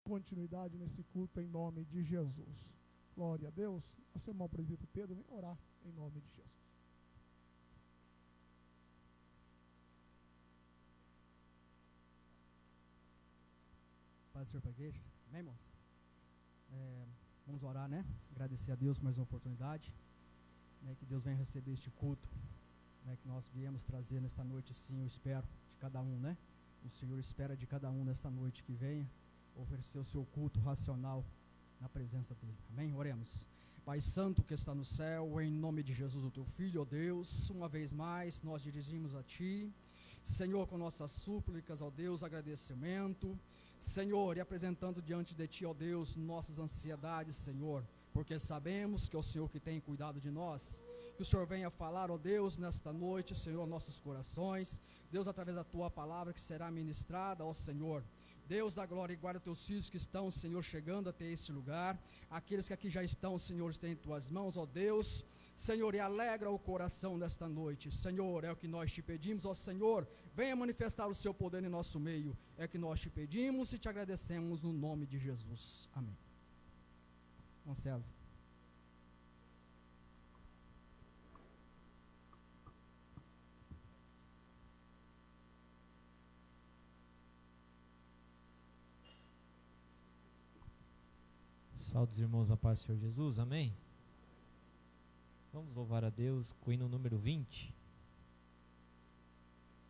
continuidade nesse culto em nome de Jesus. Glória a Deus. Nosso irmão presbítero Pedro, vem orar em nome de Jesus. Paz do Senhor para a igreja. Amém, irmãos? Vamos orar, né? Agradecer a Deus por mais uma oportunidade, né? Que Deus venha receber este culto, né? Que nós viemos trazer nesta noite, sim, eu espero, de cada um, né? O Senhor espera de cada um nesta noite que venha oferecer o seu culto racional na presença dEle. Amém? Oremos. Pai Santo que está no céu, em nome de Jesus, o Teu Filho, ó Deus, uma vez mais nós dirigimos a Ti, Senhor, com nossas súplicas, ó Deus, agradecimento, Senhor, e apresentando diante de Ti, ó Deus, nossas ansiedades, Senhor, porque sabemos que é o Senhor que tem cuidado de nós. Que o Senhor venha falar, ó Deus, nesta noite, Senhor, nossos corações, Deus, através da Tua palavra que será ministrada, ó Senhor. Deus da glória, e guarda Teus filhos que estão, Senhor, chegando até este lugar, aqueles que aqui já estão, Senhor, estão em Tuas mãos, ó Deus, Senhor, e alegra o coração nesta noite, Senhor, é o que nós Te pedimos, ó Senhor, venha manifestar o Seu poder em nosso meio, é o que nós Te pedimos e Te agradecemos no nome de Jesus, amém. Irmão César. Saúde os irmãos, a paz do Senhor Jesus, amém? Vamos louvar a Deus com o hino número 20.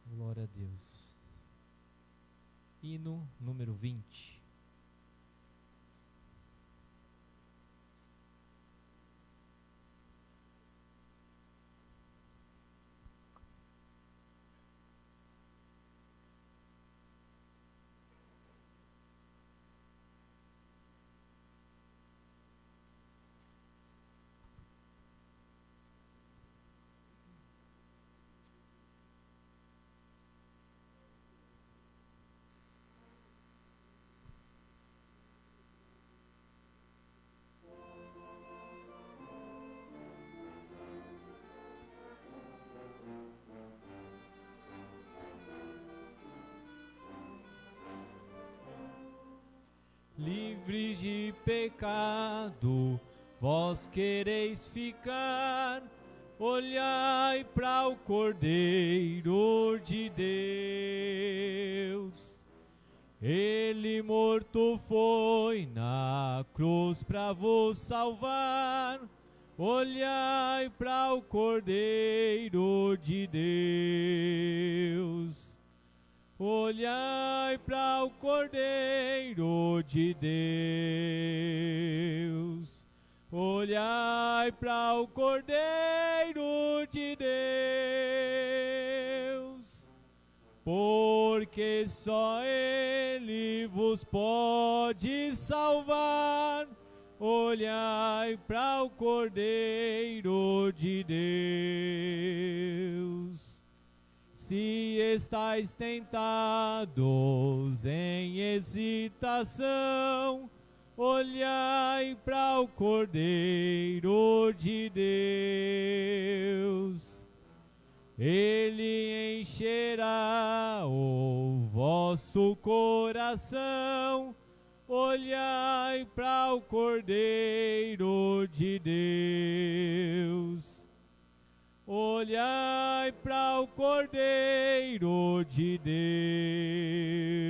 Glória a Deus. Hino número 20. Livres de pecado, vós quereis ficar, olhai para o Cordeiro de Deus. Ele morto foi na cruz para vos salvar, olhai para o Cordeiro de Deus. Olhai para o Cordeiro de Deus. Olhai para o Cordeiro de Deus. Porque só Ele vos pode salvar. Olhai para o Cordeiro de Deus. Se estáis tentados em hesitação, olhai para o Cordeiro de Deus. Ele encherá o vosso coração, olhai para o Cordeiro de Deus. Olhai para o Cordeiro de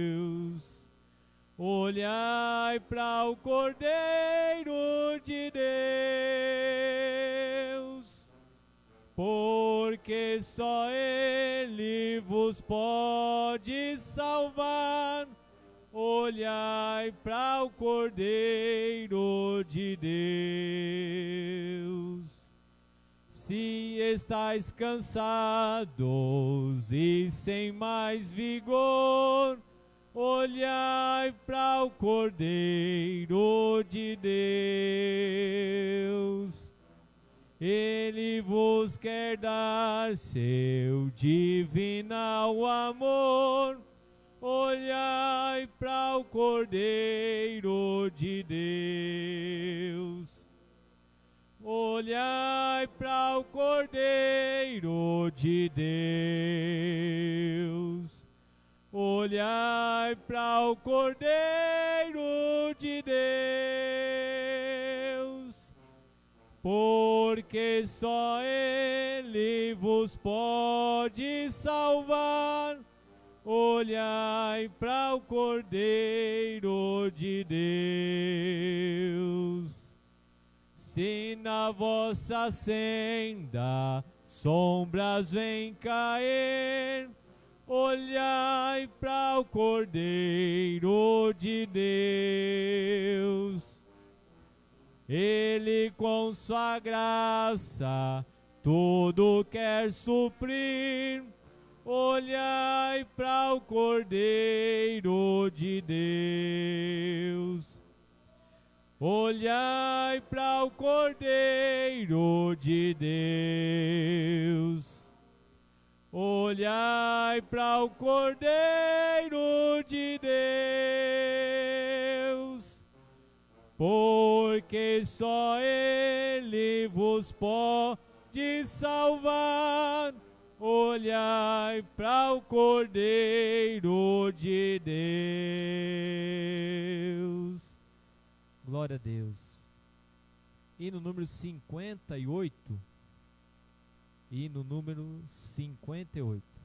Deus. Olhai para o Cordeiro de Deus. Porque só Ele vos pode salvar. Olhai para o Cordeiro de Deus. Se estáis cansados e sem mais vigor, olhai para o Cordeiro de Deus. Ele vos quer dar seu divinal amor. Olhai para o Cordeiro de Deus. Olhai para o Cordeiro de Deus. olhai para o Cordeiro de Deus, porque só Ele vos pode salvar. Olhai para o Cordeiro de Deus. Se na vossa senda sombras vêm cair, olhai para o Cordeiro de Deus. Ele com sua graça tudo quer suprir. Olhai para o Cordeiro de Deus. Olhai para o Cordeiro de Deus. Olhai para o Cordeiro de Deus, porque só Ele vos pode salvar. Olhai para o Cordeiro de Deus. Glória a Deus. Hino número 58. Hino número 58.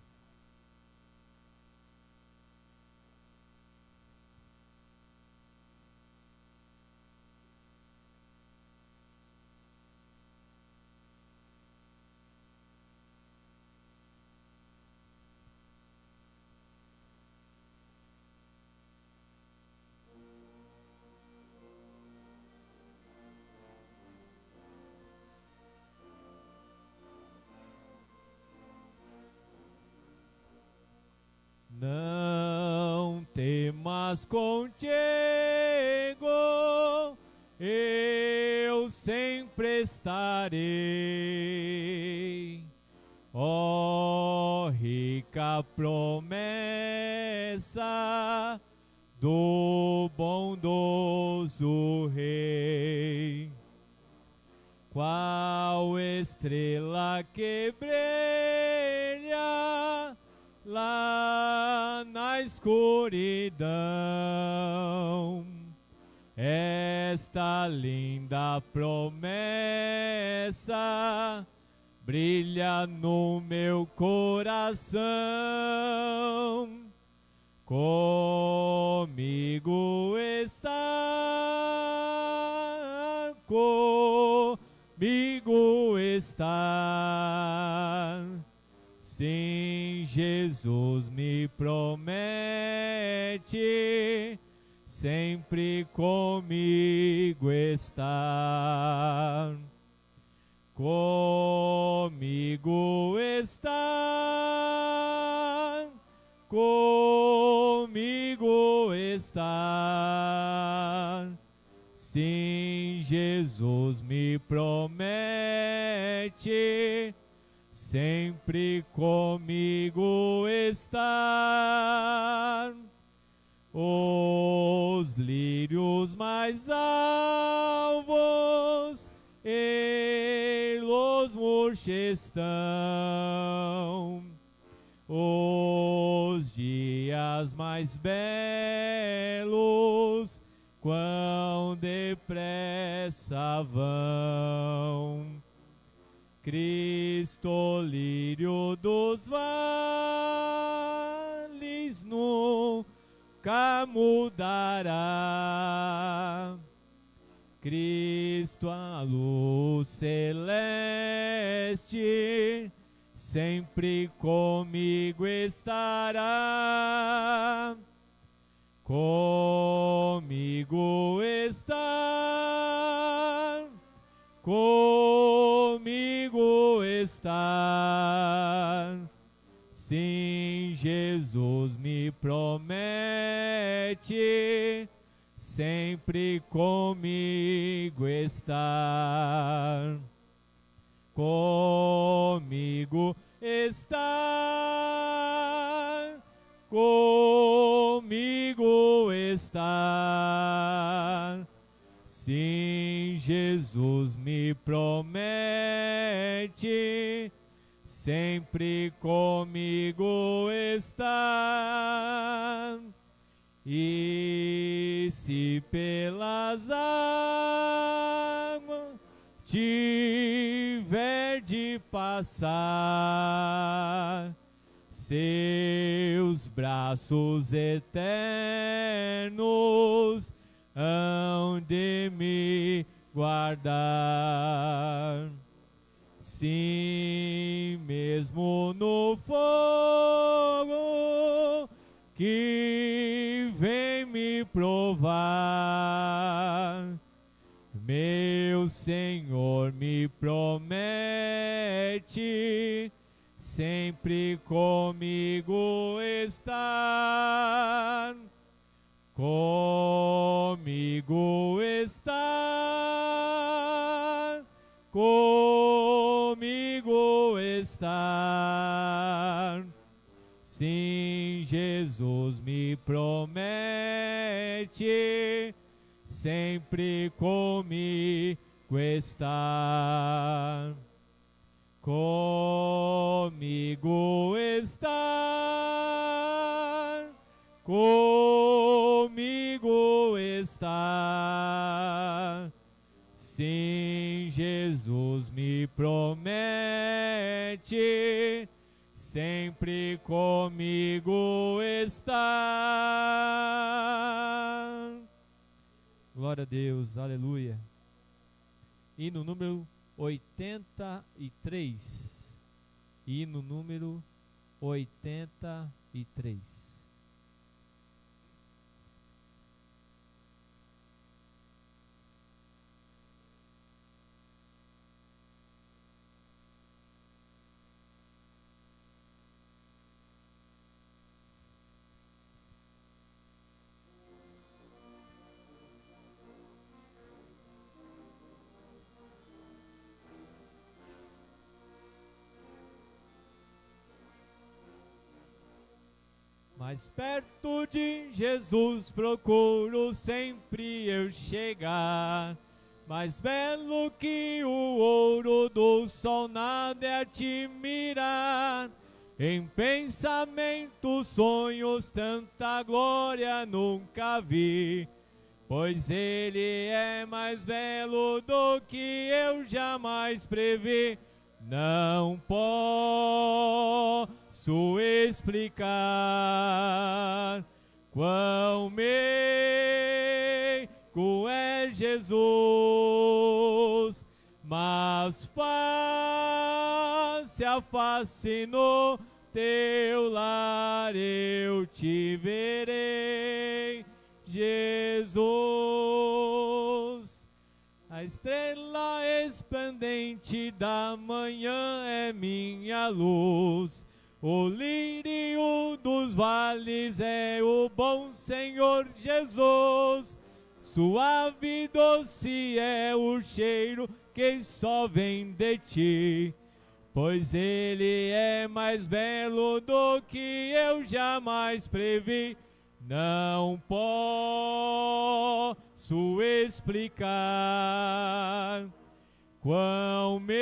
Não temas, contigo eu sempre estarei. Ó rica promessa do bondoso Rei, qual estrela que brilha lá na escuridão. Esta linda promessa brilha no meu coração. Comigo está, comigo está. Sim, Jesus me promete sempre comigo estar. Comigo está, comigo está. Sim, Jesus me promete sempre comigo estar. Os lírios mais alvos elos murchos estão. Os dias mais belos quão depressa vão. Cristo, lírio dos vales, nunca mudará. Cristo, a luz celeste, sempre comigo estará. Comigo está, comigo está. Sim, Jesus me promete sempre comigo estar. Comigo está, comigo está. Sim, Jesus me promete sempre comigo está. E se pelas águas tiver de passar, seus braços eternos hão de me guardar. Sim, mesmo no fogo que vem me provar, meu Senhor me promete sempre comigo estar. Comigo estar, comigo estar. Sim, Jesus me promete sempre comigo estar. Comigo estar, comigo estar. Sim, Jesus me promete sempre comigo estar. Glória a Deus, aleluia. Hino número 83. Hino número 83. Mais perto de Jesus procuro sempre eu chegar. Mais belo que o ouro do sol nada é te mirar. Em pensamentos, sonhos, tanta glória nunca vi. Pois ele é mais belo do que eu jamais previ. Não posso explicar quão meigo é Jesus, mas face a face no teu lar eu te verei, Jesus. A estrela esplendente da manhã é minha luz. O lírio dos vales é o bom Senhor Jesus. Suave e doce é o cheiro que só vem de ti. Pois ele é mais belo do que eu jamais previ. Não posso explicar quão meigo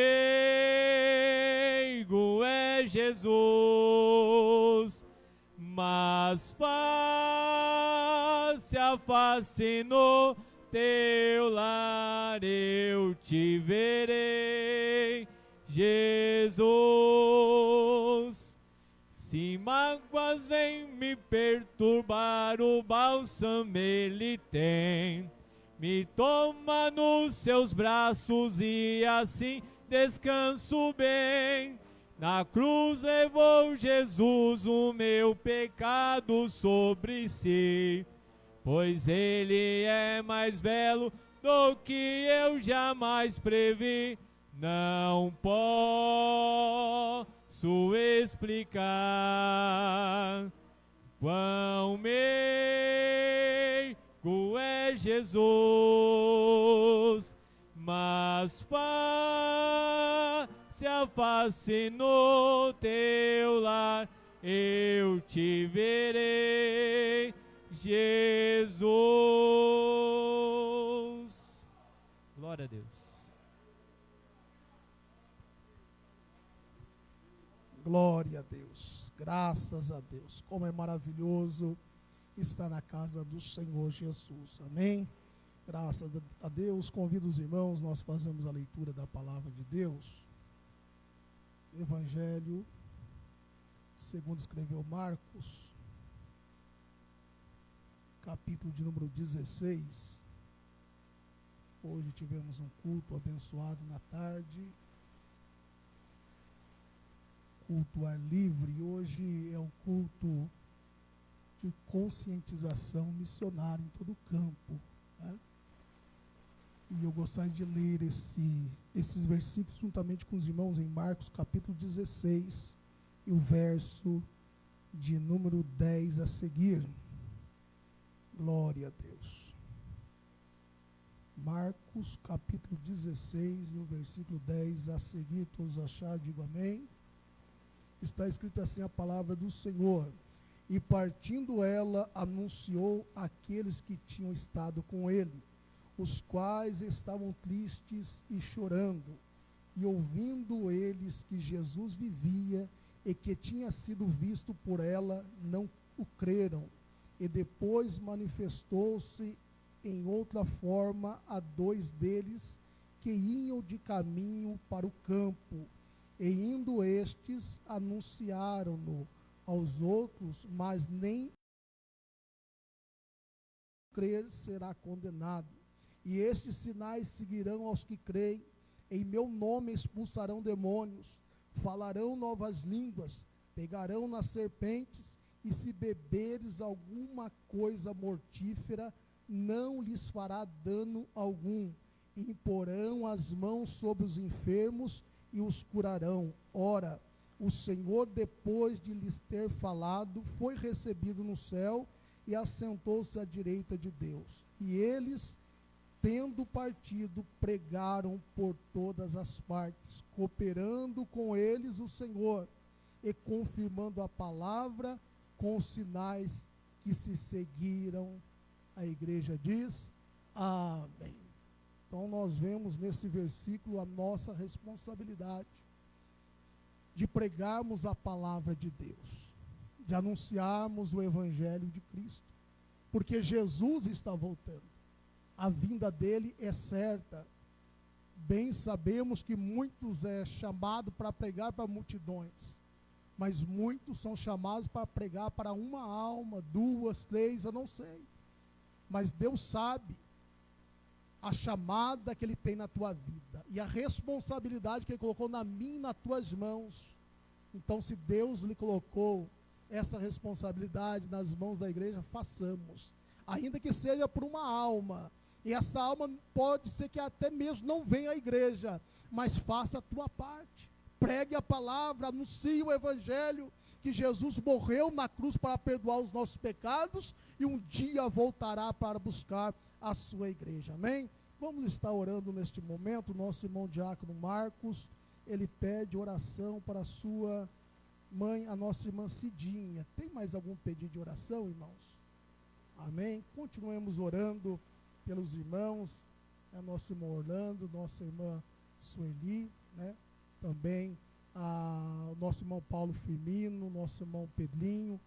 é Jesus, mas face a face no teu lar eu te verei, Jesus. Se mágoas vêm me perturbar, o bálsamo ele tem. Me toma nos seus braços e assim descanso bem. Na cruz levou Jesus o meu pecado sobre si. Pois ele é mais belo do que eu jamais previ. Não posso explicar quão meigo é Jesus, mas face a face no teu lar eu te verei, Jesus. Glória a Deus. Glória a Deus, graças a Deus. Como é maravilhoso estar na casa do Senhor Jesus, amém? Graças a Deus, convido os irmãos, nós fazemos a leitura da palavra de Deus. Evangelho, segundo escreveu Marcos, capítulo de número 16. Hoje tivemos um culto abençoado na tarde, culto ar livre. Hoje é um culto de conscientização missionária em todo o campo, né? E eu gostaria de ler esses versículos juntamente com os irmãos em Marcos capítulo 16 e o verso de número 10 a seguir. Glória a Deus. Marcos capítulo 16 e o versículo 10 a seguir. Todos acharam, digo amém. Está escrito assim a palavra do Senhor: e partindo ela, anunciou àqueles que tinham estado com ele, os quais estavam tristes e chorando, e ouvindo eles que Jesus vivia e que tinha sido visto por ela, não o creram. E depois manifestou-se em outra forma a 2 deles que iam de caminho para o campo, e indo estes, anunciaram-no aos outros, mas nem crer será condenado. E estes sinais seguirão aos que creem: em meu nome expulsarão demônios, falarão novas línguas, pegarão nas serpentes, e se beberes alguma coisa mortífera, não lhes fará dano algum. Imporão as mãos sobre os enfermos e os curarão. Ora, o Senhor, depois de lhes ter falado, foi recebido no céu e assentou-se à direita de Deus. E eles, tendo partido, pregaram por todas as partes, cooperando com eles o Senhor e confirmando a palavra com os sinais que se seguiram. A igreja diz amém. Então nós vemos nesse versículo a nossa responsabilidade de pregarmos a palavra de Deus, de anunciarmos o evangelho de Cristo, porque Jesus está voltando. A vinda dele é certa. Bem sabemos que muitos é chamado para pregar para multidões, mas muitos são chamados para pregar para uma alma, 2, 3, eu não sei. Mas Deus sabe a chamada que Ele tem na tua vida e a responsabilidade que Ele colocou na minha e nas tuas mãos. Então, se Deus lhe colocou essa responsabilidade nas mãos da igreja, façamos, ainda que seja por uma alma. E essa alma pode ser que até mesmo não venha à igreja, mas faça a tua parte. Pregue a palavra, anuncie o evangelho, que Jesus morreu na cruz para perdoar os nossos pecados e um dia voltará para buscar a sua igreja, amém? Vamos estar orando neste momento. Nosso irmão diácono Marcos, ele pede oração para a sua mãe, a nossa irmã Cidinha. Tem mais algum pedido de oração, irmãos? Amém? Continuemos orando pelos irmãos, nosso irmão Orlando, nossa irmã Sueli, né? Também o nosso irmão Paulo Firmino, nosso irmão Pedrinho,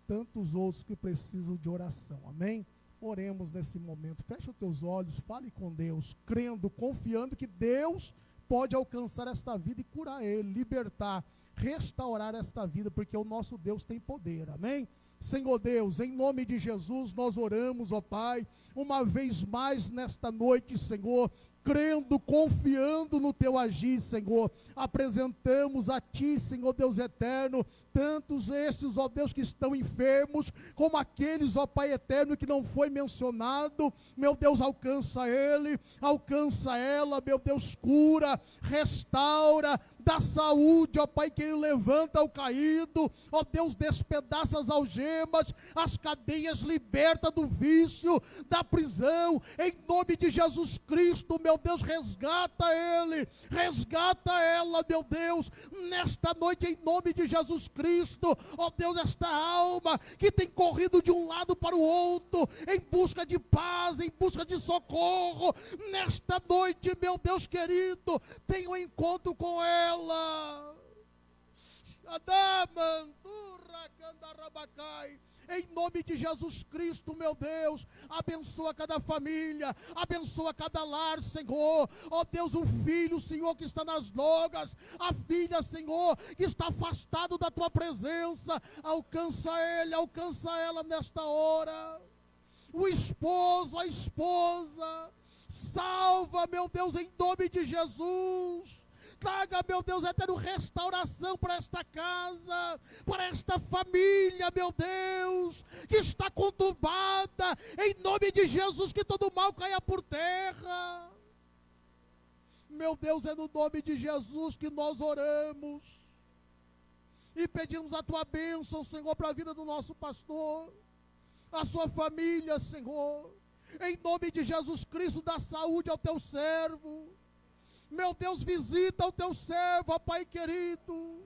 tantos outros que precisam de oração, amém? Oremos nesse momento. Fecha os teus olhos, fale com Deus, crendo, confiando que Deus pode alcançar esta vida e curar ele, libertar, restaurar esta vida, porque o nosso Deus tem poder, amém? Senhor Deus, em nome de Jesus, nós oramos, ó Pai, uma vez mais nesta noite, Senhor, crendo, confiando no teu agir, Senhor, apresentamos a ti, Senhor Deus eterno, tantos esses, ó Deus, que estão enfermos, como aqueles, ó Pai eterno, que não foi mencionado. Meu Deus, alcança ele, alcança ela, meu Deus, cura, restaura, dá saúde, ó Pai, que ele levanta o caído, ó Deus, despedaça as algemas, as cadeias, liberta do vício, da prisão, em nome de Jesus Cristo, meu Deus, resgata ele, resgata ela, meu Deus, nesta noite, em nome de Jesus Cristo, ó Deus, esta alma que tem corrido de um lado para o outro, em busca de paz, em busca de socorro, nesta noite, meu Deus querido, tenha um encontro com ela. Em nome de Jesus Cristo, meu Deus, abençoa cada família, abençoa cada lar, Senhor. Ó Deus, o filho, Senhor, que está nas drogas, a filha, Senhor, que está afastado da tua presença, alcança ele, alcança ela nesta hora. O esposo, a esposa, salva, meu Deus, em nome de Jesus. Traga, meu Deus eterno, restauração para esta casa, para esta família, meu Deus, que está conturbada, em nome de Jesus, que todo mal caia por terra. Meu Deus, é no nome de Jesus que nós oramos e pedimos a tua bênção, Senhor, para a vida do nosso pastor, a sua família, Senhor, em nome de Jesus Cristo, dá saúde ao teu servo. Meu Deus, visita o teu servo, ó Pai querido.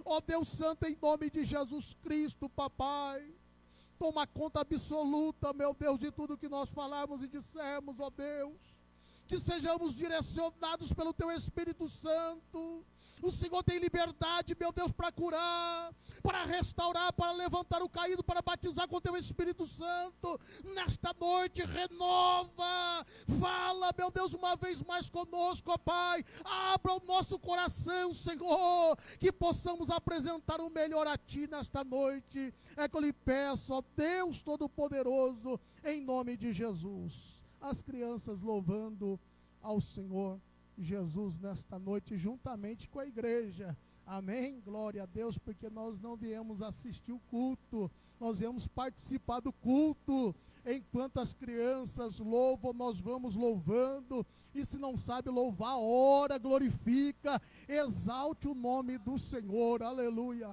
Ó Deus Santo, em nome de Jesus Cristo, papai, toma conta absoluta, meu Deus, de tudo que nós falamos e dissemos, ó Deus. Que sejamos direcionados pelo teu Espírito Santo. O Senhor tem liberdade, meu Deus, para curar, para restaurar, para levantar o caído, para batizar com o teu Espírito Santo. Nesta noite, renova, fala, meu Deus, uma vez mais conosco, ó Pai. Abra o nosso coração, Senhor, que possamos apresentar o melhor a Ti nesta noite. É que eu lhe peço, ó Deus Todo-Poderoso, em nome de Jesus. As crianças louvando ao Senhor Jesus nesta noite, juntamente com a igreja. Amém? Glória a Deus, porque nós não viemos assistir o culto, nós viemos participar do culto. Enquanto as crianças louvam, nós vamos louvando. E se não sabe louvar, ora, glorifica, exalte o nome do Senhor. Aleluia.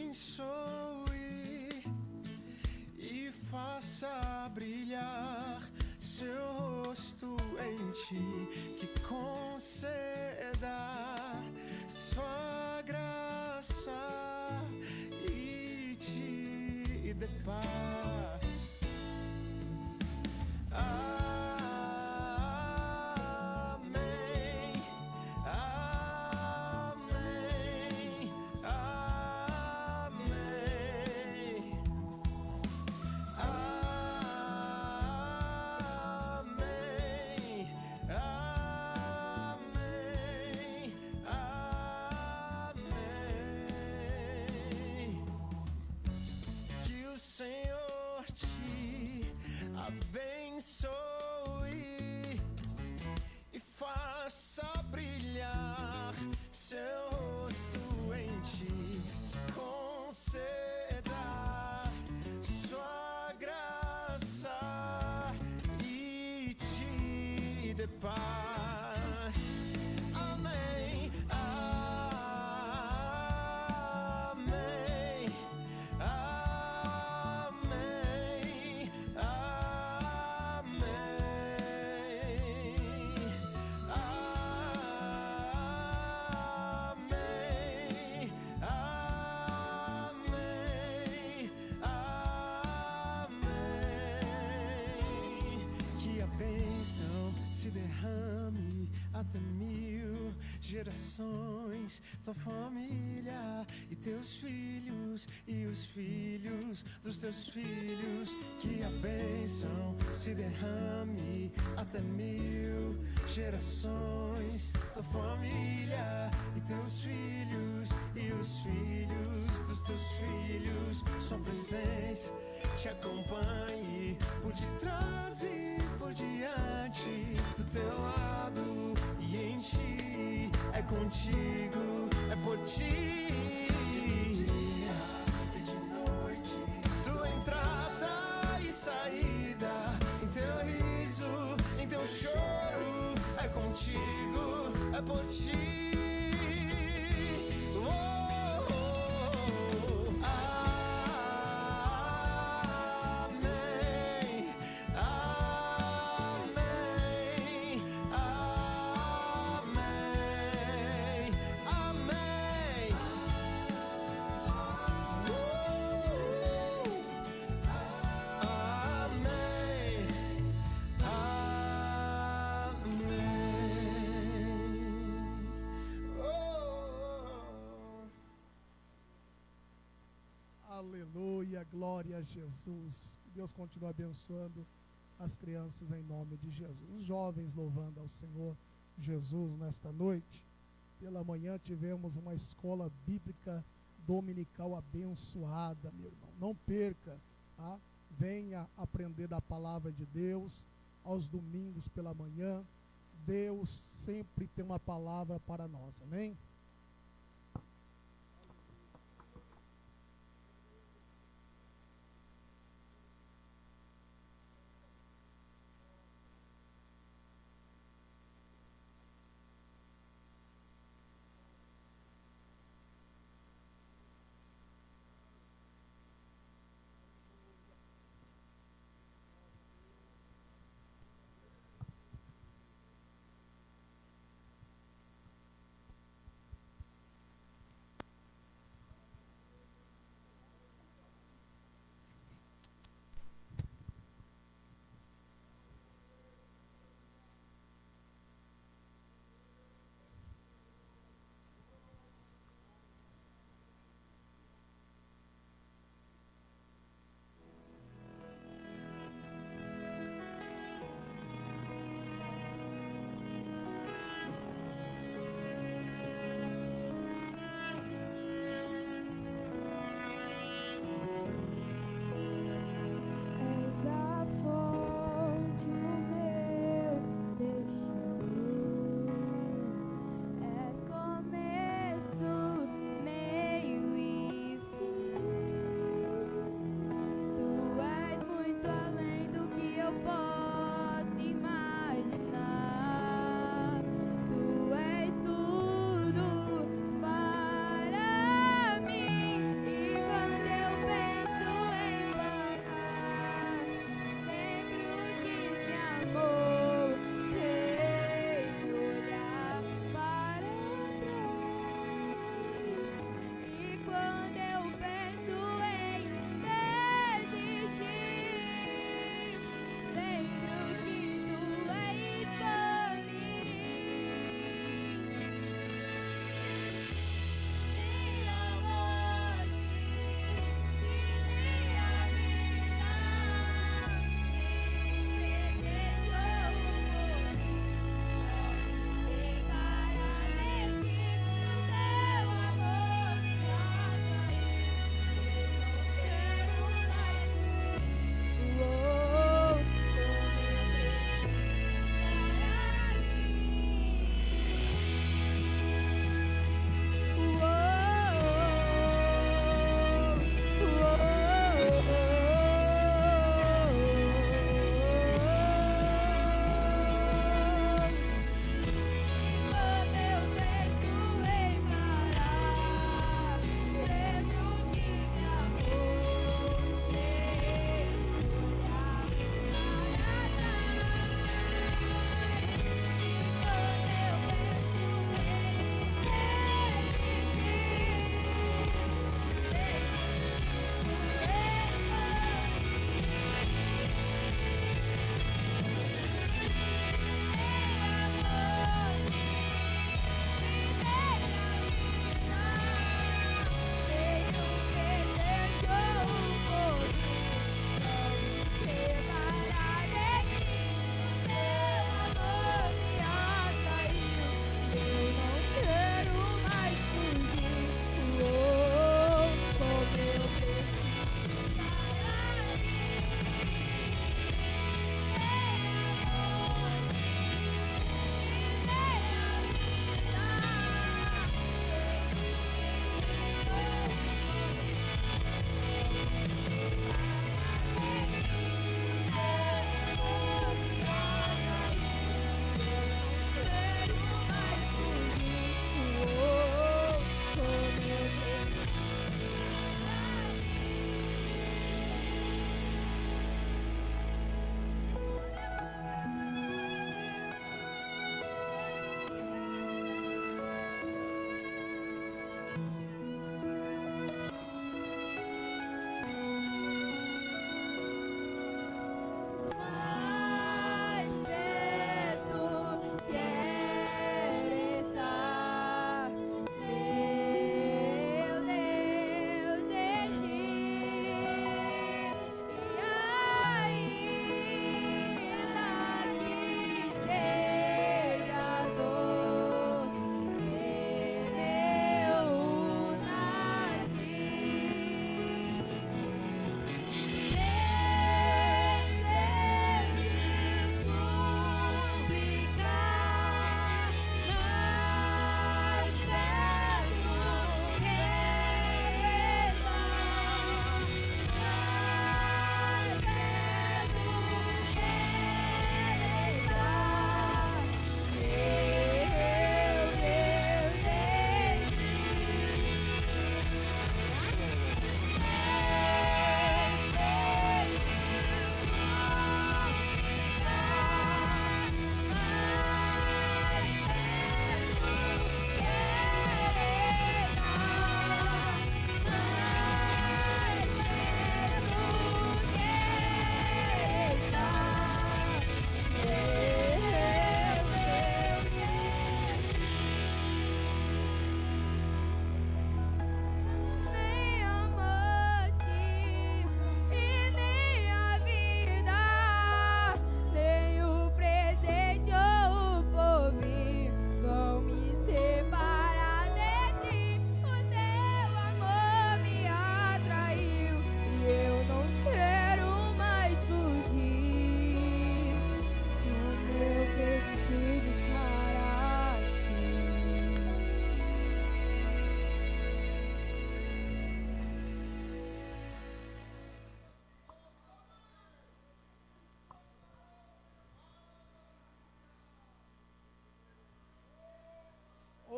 Abençoe e faça brilhar seu rosto em ti, que conceda sua graça e te dê paz. Abençoe e faça brilhar seu rosto em ti, conceda sua graça e te dê paz. Amém. Amém. Se derrame até 1000 gerações, tua família e teus filhos e os filhos dos teus filhos. Que a bênção se derrame até 1000 gerações, tua família e teus filhos e os filhos dos teus filhos. Sua presença te acompanhe por detrás e por diante, do teu lado e em ti. É contigo, é por ti. por ti. Oh, oh, oh. Amém, amém, amém, amém. Aleluia, glória a Jesus. Que Deus continue abençoando as crianças em nome de Jesus. Os jovens louvando ao Senhor Jesus nesta noite. Pela manhã tivemos uma escola bíblica dominical abençoada, meu irmão. Não perca, tá? Venha aprender da palavra de Deus aos domingos pela manhã. Deus sempre tem uma palavra para nós, amém?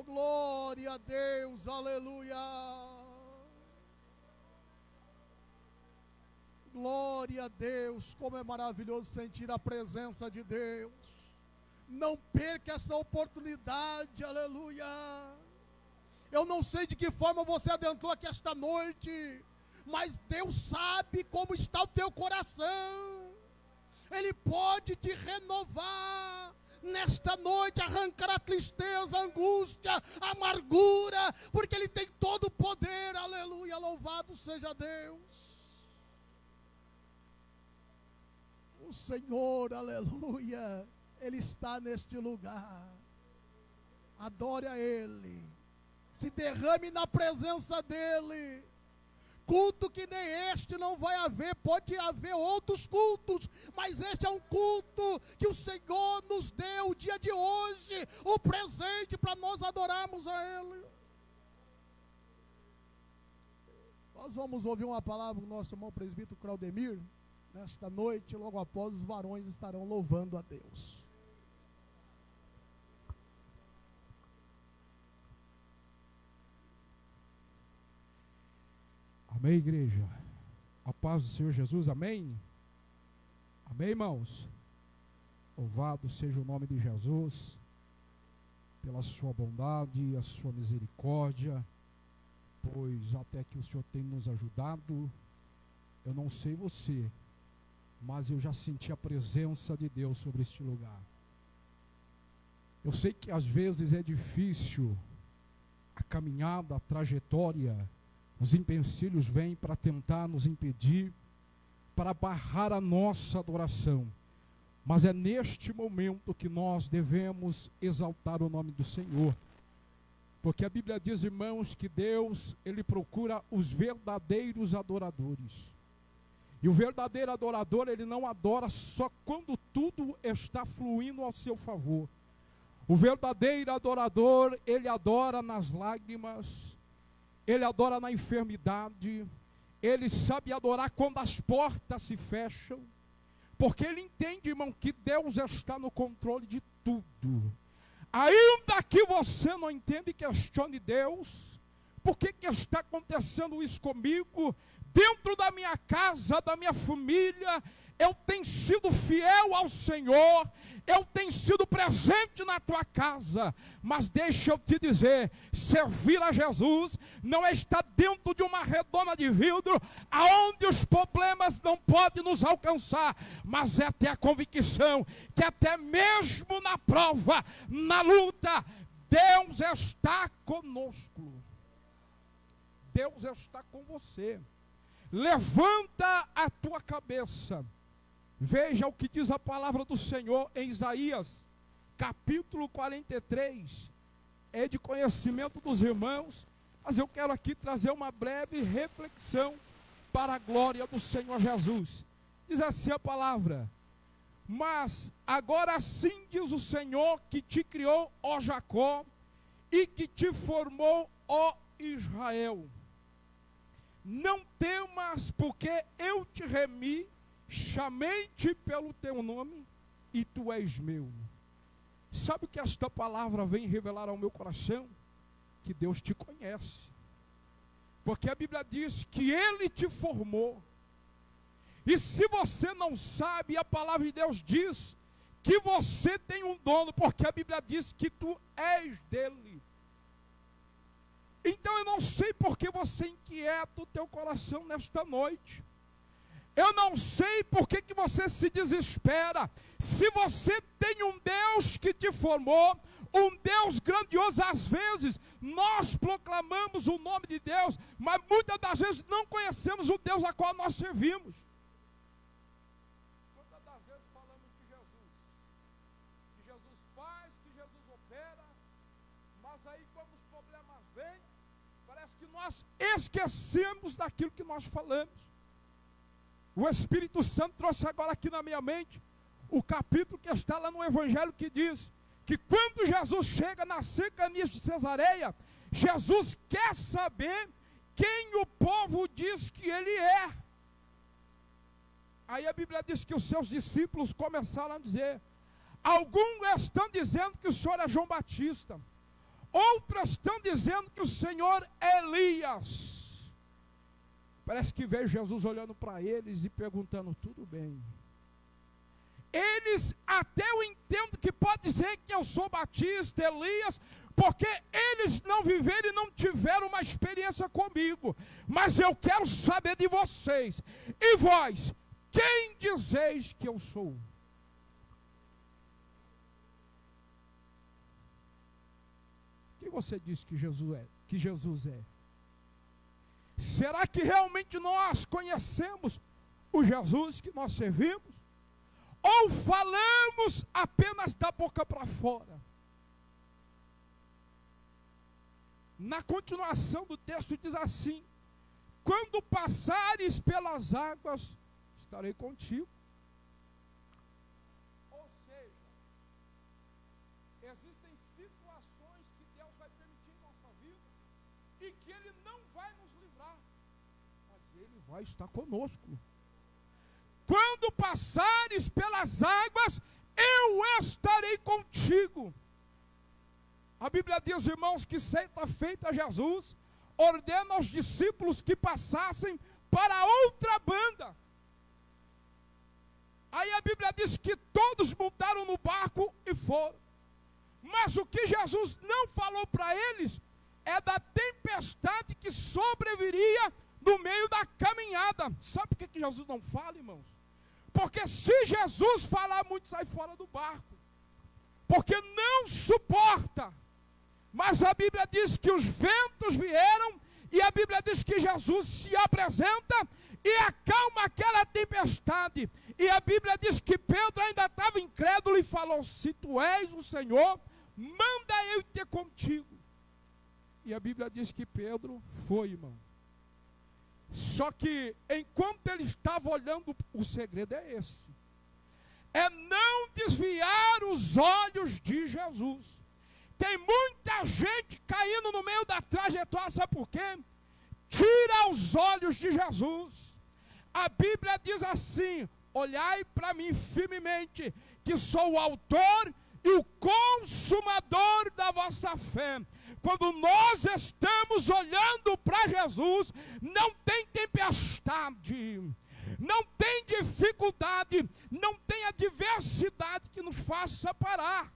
Oh, glória a Deus, aleluia. Glória a Deus, como é maravilhoso sentir a presença de Deus. Não perca essa oportunidade, aleluia. Eu não sei de que forma você adentrou aqui esta noite, mas Deus sabe como está o teu coração. Ele pode te renovar nesta noite, arrancar a tristeza, a angústia, a amargura, porque Ele tem todo o poder, aleluia, louvado seja Deus. O Senhor, aleluia, Ele está neste lugar. Adore a Ele, se derrame na presença dEle. Culto que nem este não vai haver, pode haver outros cultos, mas este é um culto que o Senhor nos deu o dia de hoje, o presente para nós adorarmos a Ele. Nós vamos ouvir uma palavra do nosso irmão presbítero Claudemir, nesta noite, logo após os varões estarão louvando a Deus. Amém, igreja? A paz do Senhor Jesus, amém? Amém, irmãos? Louvado seja o nome de Jesus, pela sua bondade, a sua misericórdia, pois até que o Senhor tem nos ajudado. Eu não sei você, mas eu já senti a presença de Deus sobre este lugar. Eu sei que às vezes é difícil a caminhada, a trajetória. Os empecilhos vêm para tentar nos impedir, para barrar a nossa adoração. Mas é neste momento que nós devemos exaltar o nome do Senhor. Porque a Bíblia diz, irmãos, que Deus, Ele procura os verdadeiros adoradores. E o verdadeiro adorador, ele não adora só quando tudo está fluindo ao seu favor. O verdadeiro adorador, ele adora nas lágrimas, ele adora na enfermidade, ele sabe adorar quando as portas se fecham, porque ele entende, irmão, que Deus está no controle de tudo. Ainda que você não entenda e questione Deus, por que está acontecendo isso comigo? Dentro da minha casa, da minha família, eu tenho sido fiel ao Senhor, eu tenho sido presente na tua casa, mas deixa eu te dizer, servir a Jesus não é estar dentro de uma redoma de vidro, aonde os problemas não podem nos alcançar, mas é ter a convicção, que até mesmo na prova, na luta, Deus está conosco, Deus está com você. Levanta a tua cabeça, veja o que diz a palavra do Senhor em Isaías, capítulo 43, é de conhecimento dos irmãos, mas eu quero aqui trazer uma breve reflexão para a glória do Senhor Jesus. Diz assim a palavra: mas agora sim diz o Senhor que te criou, ó Jacó, e que te formou, ó Israel. Não temas, porque eu te remi, chamei-te pelo teu nome, e tu és meu. Sabe o que esta palavra vem revelar ao meu coração? Que Deus te conhece. Porque a Bíblia diz que Ele te formou. E se você não sabe, a palavra de Deus diz que você tem um dono, porque a Bíblia diz que tu és dele. Então eu não sei por que você inquieta o teu coração nesta noite. Eu não sei por que você se desespera. Se você tem um Deus que te formou, um Deus grandioso, às vezes nós proclamamos o nome de Deus, mas muitas das vezes não conhecemos o Deus a qual nós servimos. Muitas das vezes falamos de Jesus, que Jesus faz, que Jesus opera, mas aí quando os problemas vêm, parece que nós esquecemos daquilo que nós falamos. O Espírito Santo trouxe agora aqui na minha mente o capítulo que está lá no Evangelho, que diz que quando Jesus chega nas cercanias de Cesareia, Jesus quer saber quem o povo diz que ele é. Aí a Bíblia diz que os seus discípulos começaram a dizer: alguns estão dizendo que o Senhor é João Batista, Outras estão dizendo que o Senhor é Elias. Parece que veio Jesus olhando para eles e perguntando: tudo bem. Eles, até eu entendo que pode dizer que eu sou Batista, Elias, porque eles não viveram e não tiveram uma experiência comigo. Mas eu quero saber de vocês. E vós, quem dizeis que eu sou? Quem você diz que Jesus é? Será que realmente nós conhecemos o Jesus que nós servimos? Ou falamos apenas da boca para fora? Na continuação do texto diz assim: quando passares pelas águas, estarei contigo. Ou seja, existem situações que Deus vai permitir em nossa vida e que Ele não vai nos livrar, mas Ele vai estar conosco. Quando passares pelas águas, eu estarei contigo. A Bíblia diz, irmãos, que certa feita Jesus ordena aos discípulos que passassem para outra banda. Aí a Bíblia diz que todos montaram no barco e foram. Mas o que Jesus não falou para eles é da tempestade que sobreviria no meio da caminhada. Sabe por que Jesus não fala, irmãos? Porque se Jesus falar, muito sai fora do barco. Porque não suporta. Mas a Bíblia diz que os ventos vieram, e a Bíblia diz que Jesus se apresenta e acalma aquela tempestade. E a Bíblia diz que Pedro ainda estava incrédulo e falou: se tu és o Senhor, manda eu ter contigo. E a Bíblia diz que Pedro foi, irmão. Só que enquanto ele estava olhando, o segredo é esse: é não desviar os olhos de Jesus. Tem muita gente caindo no meio da trajetória, sabe por quê? Tira os olhos de Jesus. A Bíblia diz assim: olhai para mim firmemente, que sou o autor e o consumador da vossa fé. Quando nós estamos olhando para Jesus, não tem tempestade, não tem dificuldade, não tem adversidade que nos faça parar.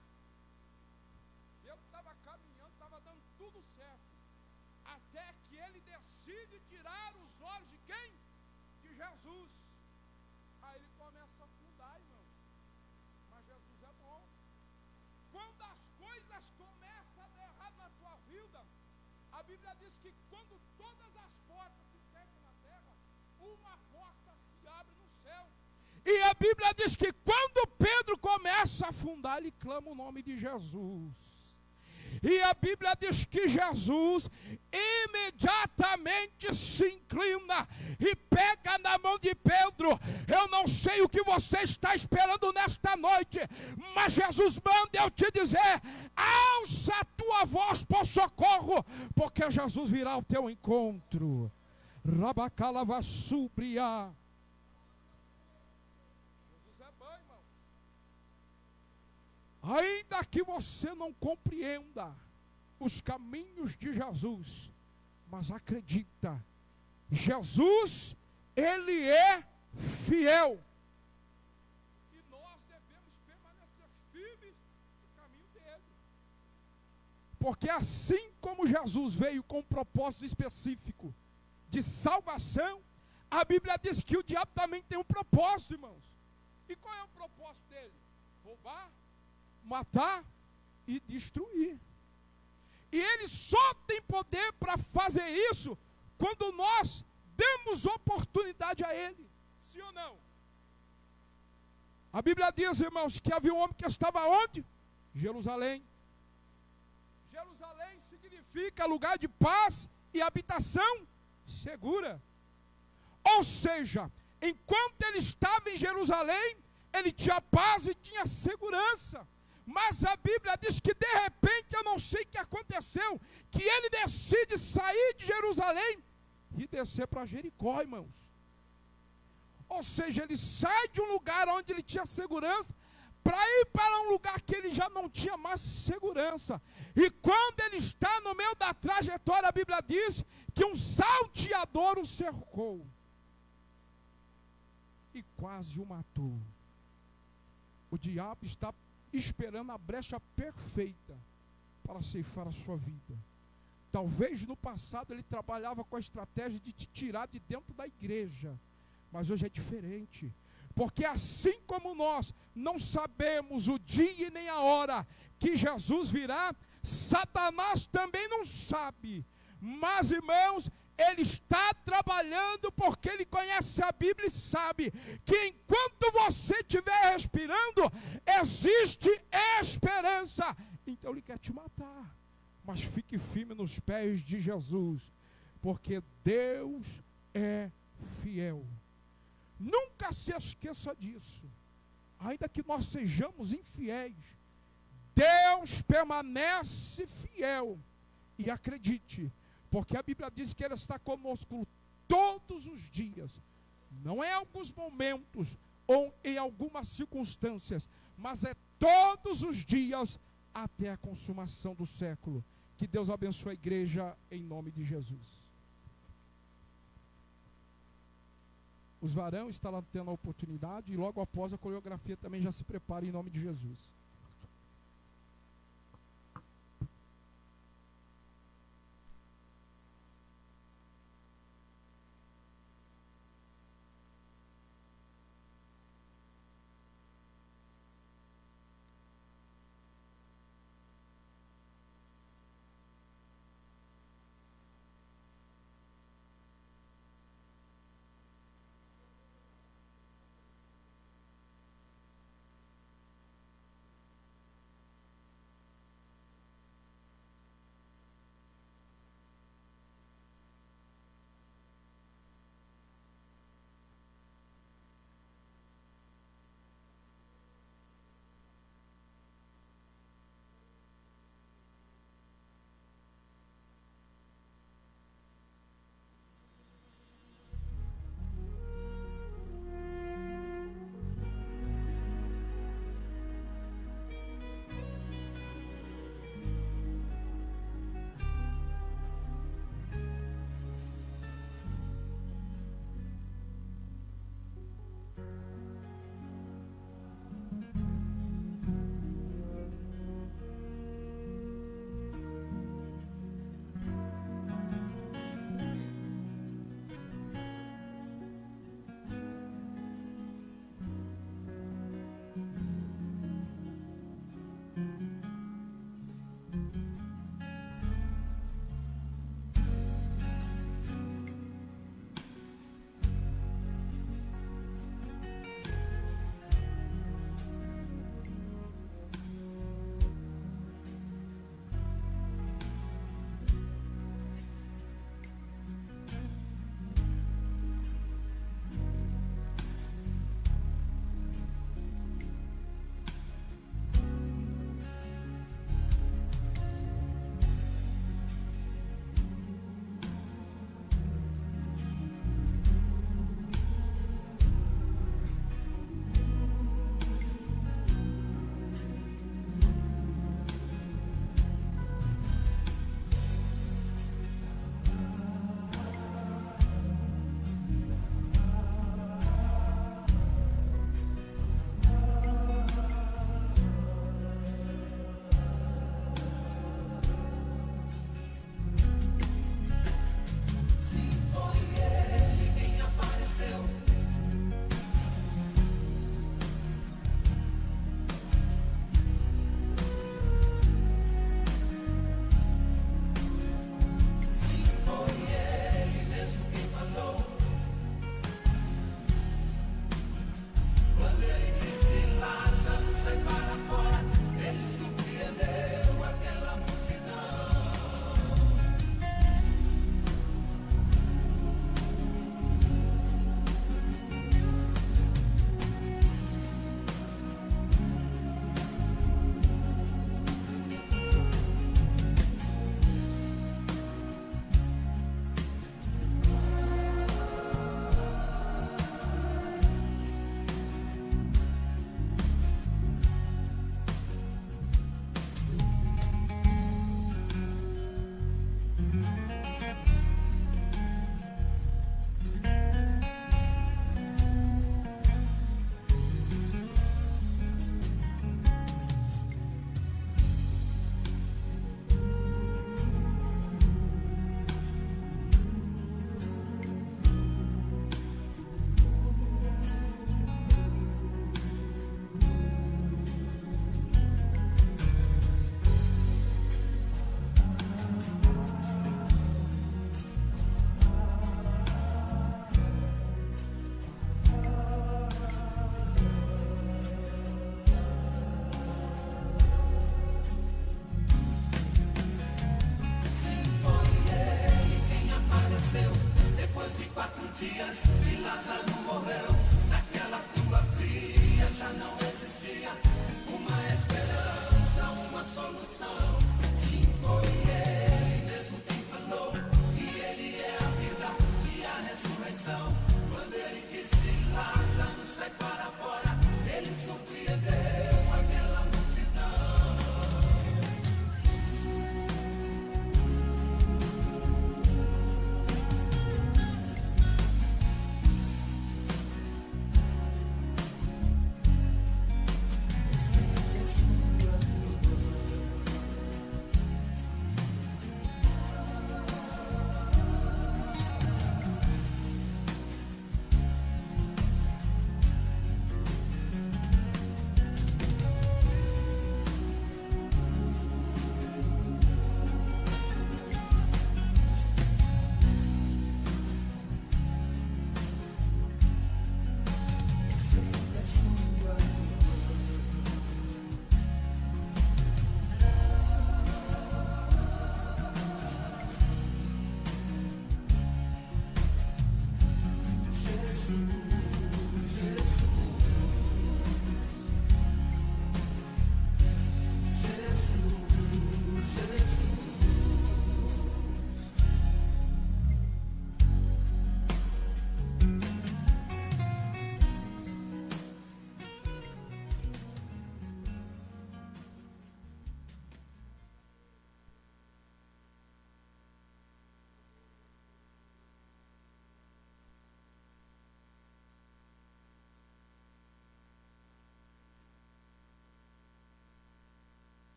Eu estava caminhando, estava dando tudo certo, até que ele decide tirar os olhos de quem? De Jesus. Aí ele começa a afundar, irmão. Mas Jesus é bom. Quando as coisas começam a dar errado na tua vida, a Bíblia diz que quando todas as portas se fecham na terra, uma porta se abre no céu. E a Bíblia diz que quando Pedro começa a afundar, ele clama o nome de Jesus. E a Bíblia diz que Jesus imediatamente se inclina e pega na mão de Pedro. Eu não sei o que você está esperando nesta noite, mas Jesus manda eu te dizer: alça a tua voz por socorro, porque Jesus virá ao teu encontro. Rabacalavassubria. Jesus é bom, irmão. Ainda que você não compreenda os caminhos de Jesus, mas acredita, Jesus, Ele é fiel. E nós devemos permanecer firmes no caminho dele. Porque assim como Jesus veio com um propósito específico de salvação, a Bíblia diz que o diabo também tem um propósito, irmãos. E qual é o propósito dele? Roubar, matar e destruir. E ele só tem poder para fazer isso quando nós demos oportunidade a ele. Sim ou não? A Bíblia diz, irmãos, que havia um homem que estava onde? Jerusalém. Jerusalém significa lugar de paz e habitação segura. Ou seja, enquanto ele estava em Jerusalém, ele tinha paz e tinha segurança. Mas a Bíblia diz que de repente, eu não sei o que aconteceu, que ele decide sair de Jerusalém e descer para Jericó, irmãos. Ou seja, ele sai de um lugar onde ele tinha segurança para ir para um lugar que ele já não tinha mais segurança. E quando ele está no meio da trajetória, a Bíblia diz que um salteador o cercou e quase o matou. O diabo está esperando a brecha perfeita para ceifar a sua vida. Talvez no passado ele trabalhava com a estratégia de te tirar de dentro da igreja, mas hoje é diferente. Porque assim como nós não sabemos o dia e nem a hora que Jesus virá, Satanás também não sabe. Mas, irmãos, ele está trabalhando porque ele conhece a Bíblia e sabe que enquanto você estiver respirando, existe esperança. Então ele quer te matar. Mas fique firme nos pés de Jesus, porque Deus é fiel. Nunca se esqueça disso. Ainda que nós sejamos infiéis, Deus permanece fiel. E acredite, porque a Bíblia diz que Ele está conosco todos os dias. Não é em alguns momentos ou em algumas circunstâncias, mas é todos os dias até a consumação do século. Que Deus abençoe a igreja em nome de Jesus. Os varões estão tendo a oportunidade e logo após a coreografia também já se prepara em nome de Jesus.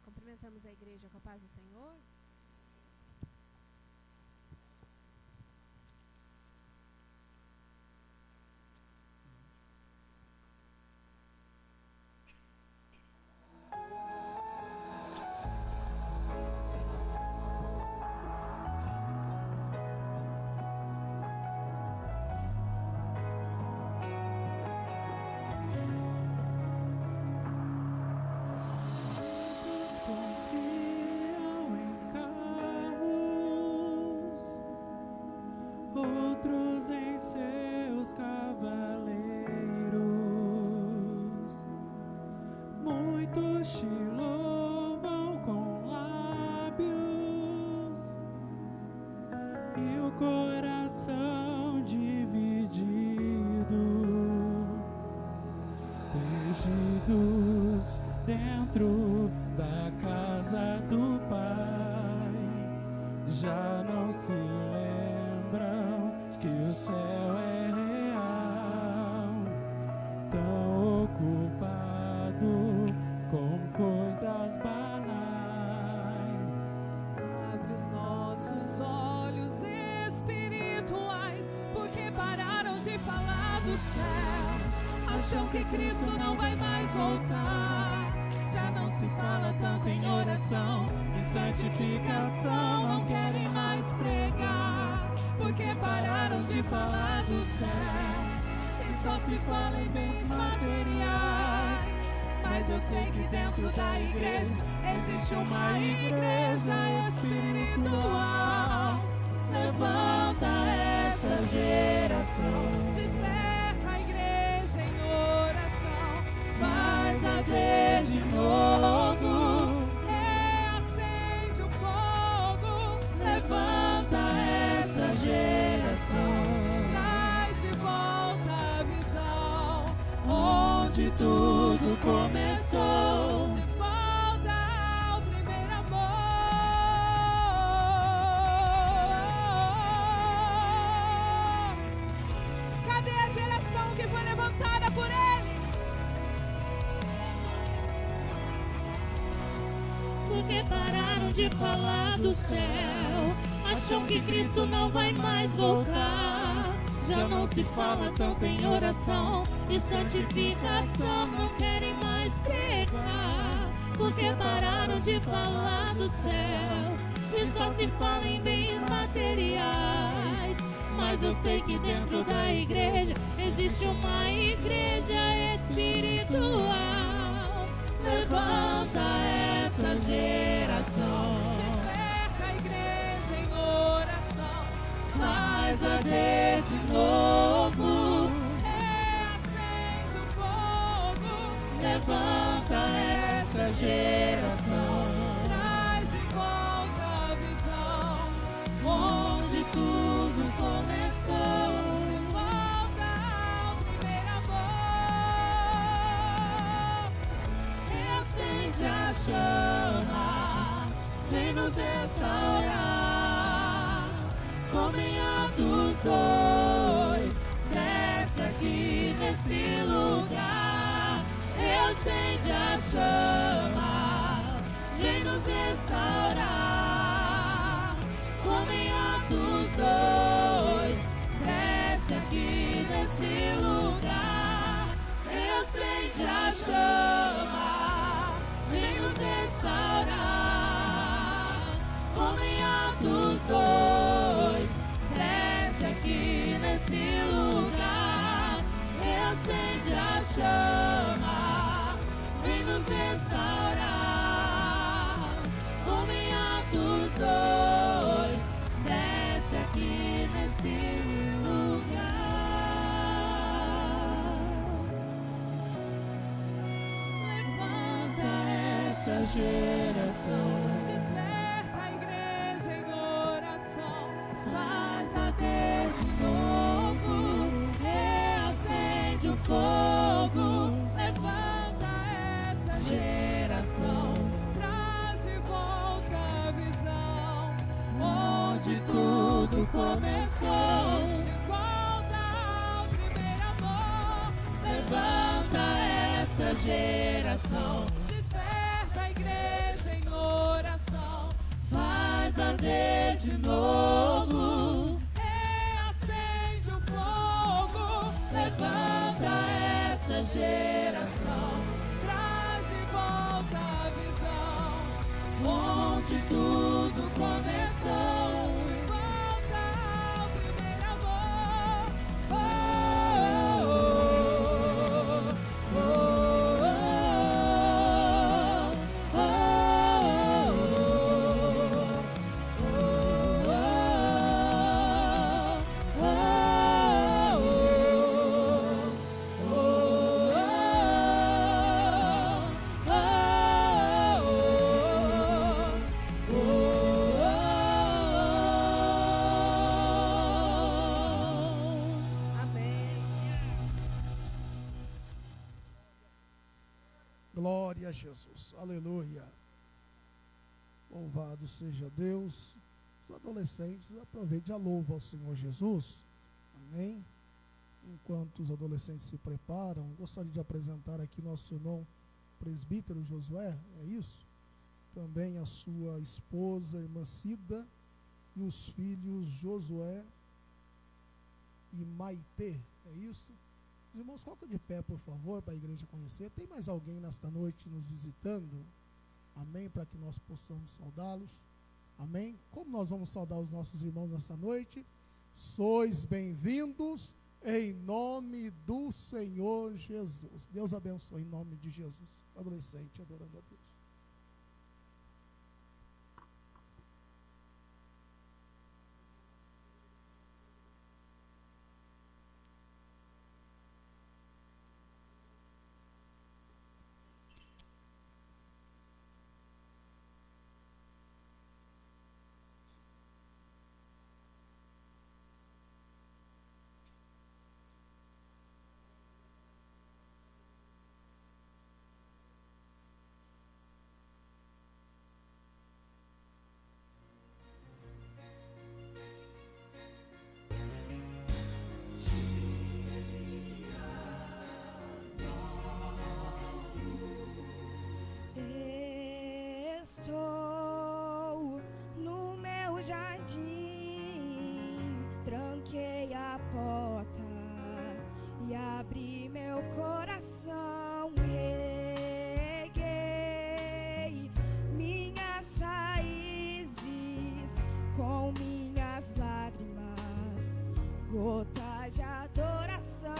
Cumprimentamos a igreja com a paz do Senhor. Outros em seus cavaleiros, muitos te louvam com lábios e o coração dividido, perdidos dentro da casa do Pai, já não se lembram que o céu é real, tão ocupado com coisas banais. Abre os nossos olhos espirituais, porque pararam de falar do céu. Acham que Cristo não vai mais voltar. Já não se fala tanto em oração, em santificação, não querem mais pregar, porque pararam de falar do céu e só se fala em bens materiais. Mas eu sei que dentro da igreja existe uma igreja espiritual. Levanta essa geração, desperta a igreja em oração, faz arder de novo, reacende o fogo, levanta essa geração, traz de volta a visão, onde tudo começou, de volta ao primeiro amor. Cadê a geração que foi levantada por Ele? Porque pararam de falar do céu, acham que Cristo não vai mais voltar. Já não se fala tanto em oração e santificação, não querem mais pregar, porque pararam de falar do céu e só se fala em bens materiais. Mas eu sei que dentro da igreja existe uma igreja espiritual. Levanta essa geração, desperta a igreja em oração, faz arder de novo, reacende o fogo. Levanta essa geração, traz de volta a visão, onde tudo começou. De volta ao primeiro amor, reacende a chama, vem nos restaurar. Como em Atos 2, desce aqui nesse lugar, reacende a chama, vem nos restaurar. Como em Atos 2, desce aqui nesse lugar, reacende a chama, vem nos restaurar. Como em Atos 2, desce aqui nesse lugar, reacende a chama, vem nos restaurar. Como em Atos 2, desce aqui nesse lugar. Levanta essa geração, desperta a igreja em oração, faz arder de novo, reacende o fogo. Levanta essa geração, traz de volta a visão, onde tudo começou. De volta ao primeiro amor, levanta essa geração, desperta a igreja em oração, faz arder de novo, reacende o fogo. Levanta essa geração, traz de volta a visão, onde tudo começou. De volta ao primeiro amor. Oh, oh, oh, oh, oh, Glória a Jesus, aleluia. Louvado seja Deus. Os adolescentes, aproveite e já louva ao Senhor Jesus, amém? Enquanto os adolescentes se preparam, gostaria de apresentar aqui nosso irmão presbítero Josué, é isso? Também a sua esposa, irmã Cida, e os filhos Josué e Maitê, é isso? Os irmãos, coloca de pé, por favor, para a igreja conhecer. Tem mais alguém nesta noite nos visitando? Amém? Para que nós possamos saudá-los. Amém? Como nós vamos saudar os nossos irmãos nessa noite? Sois bem-vindos em nome do Senhor Jesus. Deus abençoe em nome de Jesus. Adolescente adorando a Deus. Estou no meu jardim. gotas de adoração.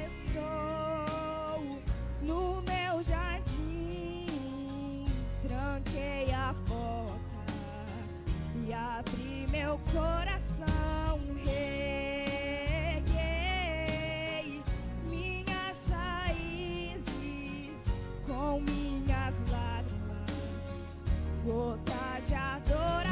Estou no meu jardim, tranquei a porta e abri meu coração. Reguei minhas raízes com minhas lágrimas, gotas de adoração.